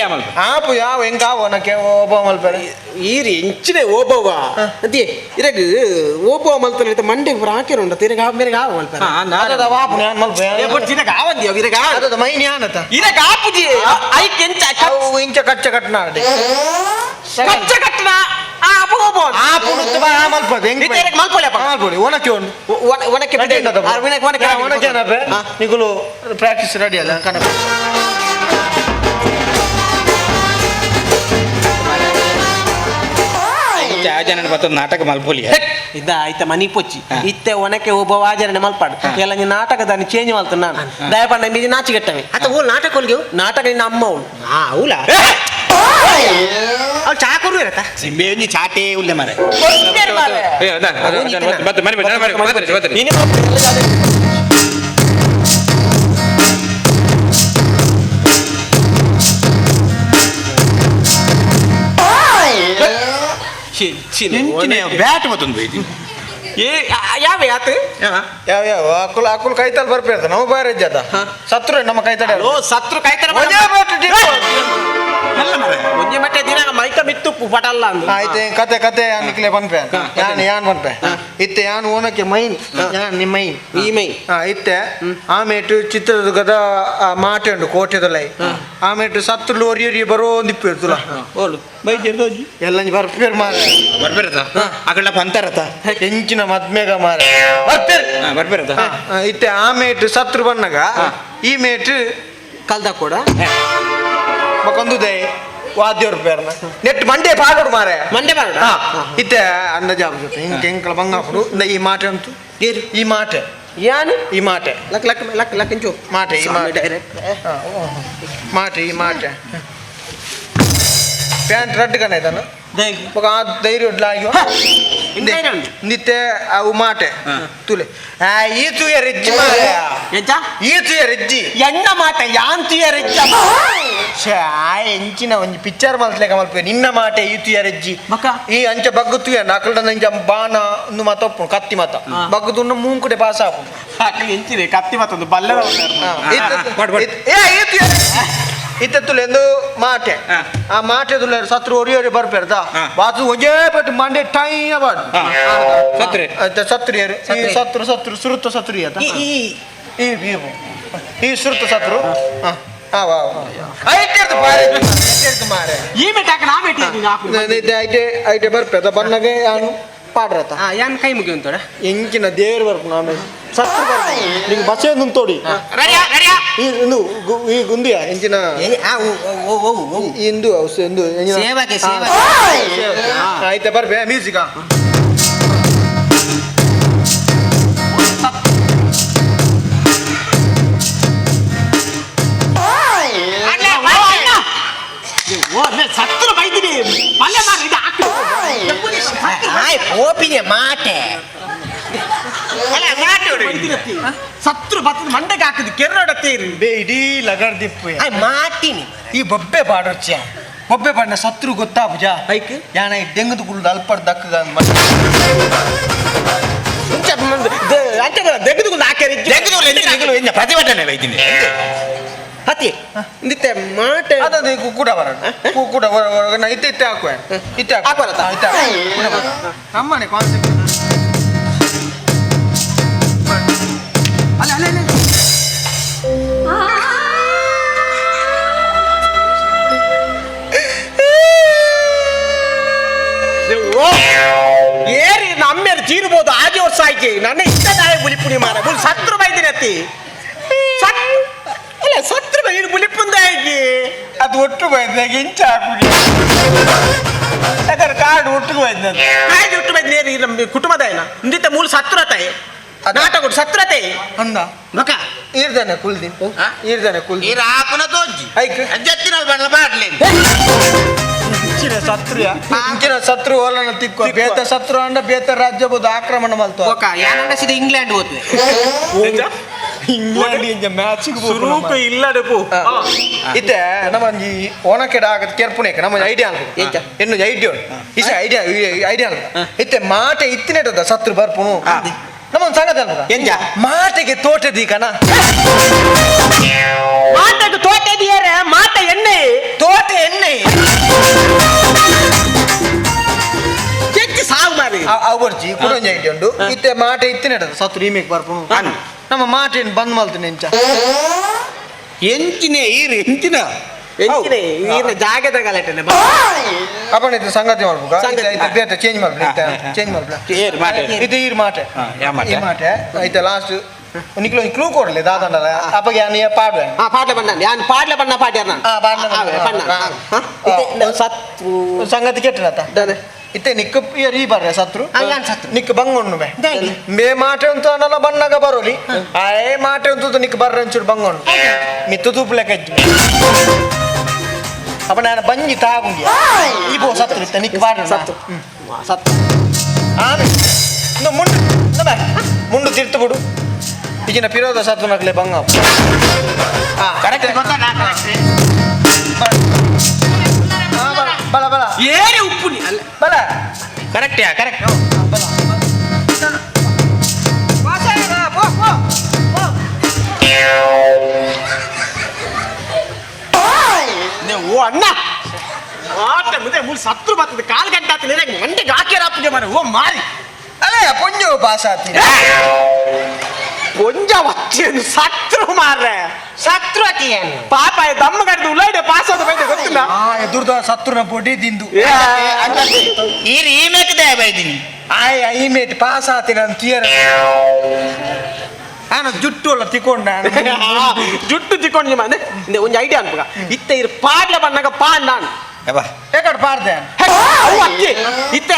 ಆಮಲ್ಪ ಆಪು ಯಾವ ಹೆಂಗ ಒನಕೆ ಓಬವ್ವ ಮಲ್ಪರೆ ಈರಿ ಇಂಚಿನ ಓಬವ್ವ ಅದೇ ಇರಗ ಓಬವ್ವ ಮಲ್ಪನೆ ಮಂಡೆ ಹಾಕಿರುಂಡ ತಿರಗ ಮೇರೆ ಗಾವ ಮಲ್ಪನೆ ಅದದ ವಾಪು ಯಾನ್ ಮಲ್ಪೆ ತಿರಗ ಆವಂದಿ ಇರಗ ಅದದ ಮೈನ್ ಯಾನತ ಇರಗ ಆಪುಜಿ ಐ ಕೆಂಚ ಅವು ಇಂಚ ಕಟ್ಟನಾಡೆ ಕಚ್ಚ ಕಟ್ಟನ ಆಪು ಓಬವ್ವ ಆಪು ನುತ್ತು ಬಾ ಮಲ್ಪದೆ ಹೆಂಗ ತಿರಗ ಮಲ್ಪೊಲೆಪ್ಪ ಮಲ್ಪೊಲಿ ಒನಕೆ ಒಂದು ಒನಕ್ಕೆ ಒನಕೆ ಏನಪ್ಪೆ ನಿಗುಲು ಪ್ರಾಕ್ಟೀಸ್ ರೆಡಿ ಅಲ್ಲ ಕನಕ ಜನ ಬತ್ತ ನಾಟಕ ಮಲ್ಪೊಲಿ ಇದ ಆಯ್ತ ಮನಿ ಪೊಚ್ಚಿ ಇತ್ತೆ ಒನಕೆ ಒಬ್ಬ ಆಚರಣೆ ಮಲ್ಪಾಡು ಎಲ್ಲ ನಾಟಕದಾన్ని ಚೇಂಜ್ ಮಾಡ್ತಾನೆ ನಾನು ದಯಪಂಡ ಮೀದಿ ನಾಚಿಗೆಟ್ಟವೆ ಅತ್ತ ಓ ನಾಟಕ ಹೊಲ್ಗೆ ನಾಟಕ ನಿನ್ನ ಅಮ್ಮ ಅವಳು ಅವಳ ಅವ್ಳು ಚಾ ಕೊಡು ಇರತ್ತ ಸಿಂಬೆ ಒಂಜಿ ಚಾಟೆ ಉಳ್ಳೆ ಮಾರೆ ಬ್ಯಾಟ್ ಮತ್ತೊಂದು ಬೈತಿ ಯಾವ ಯಾತ ಯಾವ ಯಾವ ಅಕ್ಕುಲ್ ಕೈತಲ್ ಬರ್ಪಿರ್ತ ನಾವು ಬಾರಿ ಇಜ್ಜದ ಸತ್ರು ನಮ್ಮ ಕೈತಡೆ ಓ ಸತ್ರು ಕಾಯ್ತಾರ ಒಂಜೆ ಮಟ್ಟೆ ದಿನ ಮೈಕ ಮಿತ್ತು ಪಟಲ್ಲ ಅಂದು ಆಯ್ತು ಕತೆ ಕತೆ ನಿಕ್ಲೆ ಪನ್ಪೆ ಯಾನ್ ಪನ್ಪೆ ಇತ್ತೆ ಯಾನ್ ಓನಕ್ಕೆ ಮೈನ್ ಯಾನ್ ನಿಮ್ಮ ಮೈನ್ ಈ ಮೈ ಇತ್ತೆ ಆಮೇಟು ಚಿತ್ರದುರ್ಗದ ಮಾಟೆ ಉಂಟು ಕೋಟೆದಲ್ಲೈ ಆಮೇಟು ಸತ್ರು ಒರಿ ಬರೋ ದಿಪ್ಪಿರ್ತುಲ ಓಲು ಬೈದಿರ್ದೋಜಿ ಎಲ್ಲ ಬರ್ಪೇರ್ ಮಾರ ಬರ್ಬೇರತ ಆಕಳ ಪಂತಾರತ ಹೆಂಚಿನ ಮದ್ಮೆಗ ಮಾರ ಬರ್ಪೇರ್ ಬರ್ಬೇರತ ಇತ್ತೆ ಆಮೇಟು ಸತ್ರು ಬನ್ನಗ ಈ ಮೇಟು ಕಲ್ದ ಕೂಡ ಮಕೊಂದು ದೈ ವಾದ್ಯವ್ರ ಪೇರ್ನ ನೆಟ್ ಮಂಡೆ ಪಾಡೋಡು ಮಾರೆ ಮಂಡೆ ಬಾರ ಇತ್ತೆ ಅಂದಾಜಾಬ್ ಜೊತೆ ಹಿಂಗೆ ಹೆಂಕಳ ಬಂಗಾಪುಡು ಈ ಮಾಟೆ ಅಂತೂ ಈ ಮಾಟೆ ಯಾನು ಈ ಮಾಟೆ ಲಕ್ ಲಕ್ ಲಕ್ ಲಕ್ ಇಂಚು ಮಾಟೆ ಈ ಮಾಟೆ ಡೈರೆಕ್ಟ್ ಮಾಟೆ ಈ ಮಾಟೆ ಪ್ಯಾಂಟ್ ರಡ್ಡು ಕಣ ಇದನ್ನು ಮಗ ಧೈರ್ಯ ಉಡ್ಲಾಗಿ ನಿತ್ಯ ಅವು ಮಾಟೆ ತುಲೆ ಈ ತುಯ ರೆಜ್ಜಿ ಎಂಚ ಈ ತುಯ ರೆಜ್ಜಿ ಎಣ್ಣ ಮಾಟ ಯಾನ್ ತುಯ ರೆಜ್ಜ ಎಂಚಿನ ಒಂಜಿ ಪಿಕ್ಚರ್ ಮಲ್ಸ್ಲೇಕ ಮಲ್ಪೆ ನಿನ್ನ ಮಾಟೆ ಈ ತುಯ ರೆಜ್ಜಿ ಮಕ್ಕ ಈ ಅಂಚ ಬಗ್ಗು ತುಯ ನಕಲ್ಡ ನಂಜ ಬಾಣ ಒಂದು ಮತ್ತೊಪ್ಪು ಕತ್ತಿ ಮತ ಬಗ್ಗದು ಮೂಂಕುಡೆ ಪಾಸ್ ಹಾಕು ಎಂಚಿದೆ ಕತ್ತಿ ಮತ್ತೊಂದು ಬಲ್ಲೆದ ಇತ್ತುಲೆ ಎಂದು ಮಾಟೆ ಆ ಮಾಟೆ ತುಲೆ ಸತ್ರು ಒರಿ ಬರ್ಪೇರ್ದ ಬಾತು ಒಂಜೇ ಪಟ್ಟು ಮಂಡೆ ಟೈ ಬಾಡು ಸತ್ರಿ ಸತ್ರು ಸತ್ರು ಸುರುತ್ತ ಸತ್ರಿ ಆತ ಈ ಸುರುತ್ತ ಸತ್ರು ಈ ಮೆಟ್ಟಾಕ ನಾ ಮೆಟ್ಟಿ ಐಟೆ ಬರ್ಪೇದ ಬನ್ನಗೆ ಯಾನು ಪಾಡ್ರತ ಯಾನ್ ಕೈ ಮುಗಿ ಅಂತೋಡ ಎಂಚಿನ ದೇವ್ರು ಬರ್ಪು ಆಮೇಲೆ ಸತ್ರು ಬರ್ಪ ನಿಂಗೆ ಬಸೆ ತೋಡಿ ಈ ಗುಂದಿಯ ಎಂಚಿನ ಇಂದು ಎಂದು ಸೇವಕ್ಕೆ ಆಯ್ತಾ ಬರ್ಬೇ ಮ್ಯೂಸಿಕಾ ಸತ್ರ ಬೈದಿನಿ ಪಲ್ಯ ಓಪಿಗೆ ಮಾಟೆ ಸತ್ರು ಬತ್ತ ಮಂಡೆಗೆ ಹಾಕಿದ್ ಕೆರ್ರೊಡತ್ತೆ ಬೇ ಇಡೀ ಲಗಡ್ ದಿಪ್ಪು ಮಾಟಿನಿ ಈ ಬೊಬ್ಬೆ ಪಾಡೋಚ್ಚ ಬೊಬ್ಬೆ ಪಾಡಿನ ಸತ್ರು ಗೊತ್ತಾ ಪೂಜ ಐಕ್ ಯಾನ ಈ ಡೆಂಗದ ಕುಳ್ದು ಅಲ್ಪಡ್ ದಕ್ಕಗ ದೆಗದು ಹಾಕ್ಯಾರ ಪ್ರತಿಭಟನೆ ಬೈತೀನಿ ಹತ್ತಿ ನಿತ್ಯ ಮಾಟೆ ಅದೇ ಕುಕ್ಕುಡ ಬರೋಣ ಕುಕ್ಕುಡ ಇತ್ತೆ ಹಾಕುವ ಇತ್ತೆ ನಮ್ಮನೆ ಕಾನ್ಸೆಪ್ಟ್ ಏರಿ ನಮ್ಮೇಲೆ ಚೀರ್ಬೋದು ಆಜಿ ವರ್ಷ ಆಯ್ಕೆ ನನ್ನ ಇಷ್ಟದಾಯ ಬುಲಿಪುಡಿ ಮಾರ ಬುಲ್ ಸತ್ರು ಬೈದಿನ ಅತ್ತಿ ಅಲ್ಲ ಸತ್ರು ಬೈದು ಬುಲಿಪುಂದ ಆಯ್ಕೆ ಅದು ಒಟ್ಟು ಬೈದಾಗ ಇಂಚ ಹಾಕುಡಿ ಯಾಕಂದ್ರೆ ಕಾರ್ಡ್ ಒಟ್ಟಿಗೆ ಬೈದ ಆಯ್ತು ಒಟ್ಟು ಬೈದು ನಮ್ಮ ಕುಟುಂಬದ ಏನ ಇಂದಿತ್ತ ಮೂಲ ಸತ್ರತಾಯಿ ನಾಟಕ ಸತ್ರತೆ ಅಂದ ಮಕ ಈರ್ದಾನೆ ಕುಲ್ದಿ ಈರ್ದಾನೆ ಕುಲ್ದಿ ಹಾಕುನ ತೋಜಿ ಐಕ್ ಜತ್ತಿನ ಬಣ್ಣ ಬಾಡ್ಲಿ ಇಂಚಿನ ಸತ್ರುಯ ಇಂಚಿನ ಸತ್ರು ಓಲನ ತಿಕ್ಕೋ ಬೇತ ಸತ್ರು ಅಂಡ ಬೇತ ರಾಜ್ಯ ಬೋದು ಆಕ್ರಮಣ ಮಲ್ತು ಓಕ ಯಾನಂಡ ಸಿದ ಇಂಗ್ಲೆಂಡ್ ಹೋದ್ವೆ ಇಂಗ್ಲೆಂಡ್ ಇಂಜ ಮ್ಯಾಚ್ ಸುರೂಕ ಇಲ್ಲಡೆ ಪೋ ಇತ್ತೆ ನಮ್ಮಂಜಿ ಓನಕೆಡ ಆಗದ ಕೆರ್ಪುನೇಕ ನಮ್ಮ ಐಡಿಯಾ ಅಲ್ಕ ಎನ್ನು ಐಡಿಯಾ ಇಸ ಐಡಿಯಾ ಐಡಿಯಾ ಅಲ್ಕ ಇತ್ತೆ ಮಾಟೆ ಇತ್ತಿನೆಟದ ಸತ್ರು ಬರ್ಪುನು ನಮ್ಮೊಂದು ಸಂಗತಿ ಅಲ್ಕ ಎಂಜ ಮಾಟೆಗೆ ತೋಟದಿ ಕಣ ಮಾಟಕ್ಕೆ ತೋಟ ದಿಯರೆ ಮಾಟ ಎಣ್ಣೆ ತೋಟ ಎಣ್ಣೆ ಹೆಚ್ಚು ಸಾವು ಮಾರಿ ಅವರ್ಜಿ ಕುಡೊಂಜಿ ಐಡಿಯಾ ಉಂಡು ಇತ್ತೆ ಮಾಟೆ ಇತ್ತಿನೆಟದ ಸತ್ರು ಈಮೆಕ್ ಬರ್ಪುನು ನಮ್ಮ ಮಾಟೆನ್ ಬಂದ್ ಮಲ್ತೀನಿ ಎಂಚ ಎಂಚಿನ ಈರು ಎಂಚಿನ ಎಂಚಿನೆ ಈರ್ನ ಜಾಗದ ಗಲಾಟೆನೆ ಅಪ್ಪನ ಇದು ಸಂಗತಿ ಮಾಡ್ಬೇಕು ಬೇರೆ ಚೇಂಜ್ ಮಾಡ್ಬೇಕು ಚೇಂಜ್ ಮಾಡ್ಬೇಕು ಇದು ಈರ್ ಮಾಟೆ ಈ ಮಾಟೆ ಐತೆ ಲಾಸ್ಟ್ ನಿಕ್ಲು ಕ್ಲೂ ಕೊಡ್ಲಿ ದಾದಂಡಲ್ಲ ಅಪ್ಪಗೆ ಯಾನ್ ಪಾಡ್ವೆ ಪಾಡ್ಲೆ ಬಣ್ಣ ಯಾನ್ ಪಾಡ್ಲೆ ಬಣ್ಣ ಪಾಡ್ಯಾರ ನಾನು ಬಣ್ಣ ಸತ್ತು ಸಂಗತಿ ಕೆಟ್ಟನತ್ತ ಇತ್ತೆ ನಿಕ್ಕ ಈ ಬರ್ರೆ ಸತ್ರು ಯಾನ್ ಸತ್ರು? ನಿಕ್ಕ ಬಂಗೊಂಡು ಮೇ ದಾಗಿ. ಮೇ ಮಾಟೆ ಅಂತ ನನ್ನ ಬಣ್ಣಗ ಬರೋಲಿ ಆಯೇ ಮಾಟೆ ಅಂತ ನಿಕ್ಕ ಬರ್ರೆ ಒಂಚೂರು ಬಂಗೊಂಡು ಮಿತ್ತು ತೂಪುಲೆಕ್ಕ ಇತ್ತು ಅಪ್ಪ ನಾನು ಬಂಜಿ ತಾಗುಂಡಿ ಈ ಬೋ ಸತ್ರು ಇತ್ತ ನಿಕ್ಕ ಬಾರ ಸತ್ತು ಸತ್ತು ಆಮೇಲೆ ಇನ್ನು ಮುಂಡು ಮುಂಡು ತಿರ್ತು ಬಿಡು ಈಗಿನ ಪಿರೋದ ಸತ್ತು ನಕ್ಲೆ ಬಂಗ ಕರೆಕ್ಟ್ ಗೊತ್ತಾ ಬಲ ಬಲ ಏನೇ ಉಪ್ಪು ನೀ ಅಲ್ಲ ಬಲ ಕರೆಕ್ಟ್ ಕರೆಕ್ಟ್ ಓ ಅಣ್ಣ ಆಟ ಮುಂದೆ ಮೂರು ಸತ್ರು ಬರ್ತದೆ ಕಾಲು ಗಂಟೆ ಆಗ್ತದೆ ಮಂಡೆಗೆ ಹಾಕ್ಯಾರ ಅಪ್ಪಗೆ ಮರ ಓ ಮಾರಿ ಅಲ್ಲೇ ಪೊಂಜು ಪಾಸ್ ಆತಿ ಕೊಂಜ ವಚ್ಚೇನು ಸತ್ರು ಮಾರ್ರೆ ಸತ್ರು ಅತಿ ಏನು ಪಾಪ ದಮ್ಮ ಕಡ್ದು ಉಳ್ಳಾಡೆ ಪಾಸ್ ಆದ ಬೈದೆ ಗೊತ್ತಿಲ್ಲ ಎದುರ್ದ ಸತ್ರುನ ಪೊಡಿ ದಿಂದು ಈ ರೀಮೇಕ್ದೆ ಬೈದಿನಿ ಆಯ್ ಐ ಮೇಟ್ ಪಾಸ್ ಆತಿ ನಾನು ತೀರ ನಾನು ಜುಟ್ಟು ಎಲ್ಲ ತಿಕೊಂಡ ಜುಟ್ಟು ತಿಕ್ಕೊಂಡು ನಿಮ್ಮ ಅಂದ್ರೆ ಒಂದು ಐಡಿಯಾ ಅನ್ಪಗ ಇತ್ತ ಇರ್ ಪಾಡ್ಲೆ ಬಣ್ಣಗ ಪಾಡ್ ನಾನು ಯಬ್ಬಾ ಏಕಡೆ ಪಾಡ್ದೆ ಅವು ಅಕ್ಕಿ ಇತ್ತ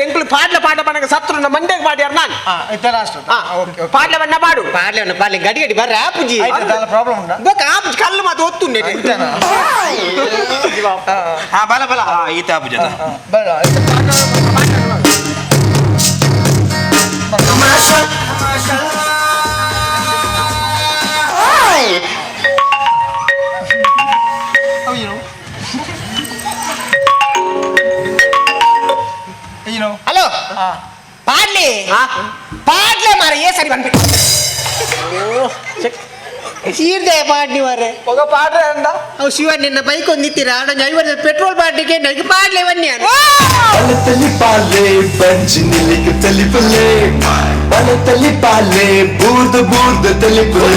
ಎಂಕ್ಳು ಪಾಡ್ಲೆ ಬಣ್ಣಗ ಸತ್ರು ನಮ್ಮ ಮಂಡೆಗೆ ಮಾಡ್ಯಾರ ನಾನು ಇತ್ತ ಲಾಸ್ಟ್ ಓಕೆ ಪಾಡ್ಲೆ ಬಣ್ಣ ಪಾಡು ಪಾರ್ಲೆ ಗಡಿ ಗಡಿ ಬರ್ರೆ ಆಪುಜಿ ಆಯ್ತು ಪ್ರಾಬ್ಲಮ್ ಉಂಟಾ ಬೋಕ ಆಪುಜಿ ಕಲ್ಲು ಮಾತು ಒತ್ತು ಆಯ್ತಾನಾ ಹಾ ಬಲ ಬಲ ಈತ ಪೂಜಾ ಬರ ಹಲೋ ಪಾಡ್ಲಿ ಪಾಡ್ಲೆ ಮಾರ ಏ ಸರಿ ಬಂದ್ಬಿಟ್ಟು ಸೀರ್ದೆ ಪಾಡ್ಲಿ ಮಾರೆ ಒಗ ಪಾಡ್ರೆ ಅಂದ ಅವು ಶಿವ ನಿನ್ನ ಬೈಕ್ ಒಂದು ನಿಂತೀರಾ ನಂಗೆ 50 ಪೆಟ್ರೋಲ್ ಪಾಡ್ಲಿಕ್ಕೆ ನನಗೆ ಪಾಡ್ಲೆ ಬನ್ನಿ ತಲಿ ಪಾಲೆ ಬಂಚಿ ನಿಲಿಗೆ ತಲಿ ಪಲ್ಲೆ ತಲಿ ಪಾಲೆ ಬೂರ್ದು ಬೂರ್ದು ತಲಿ ಪಲ್ಲೆ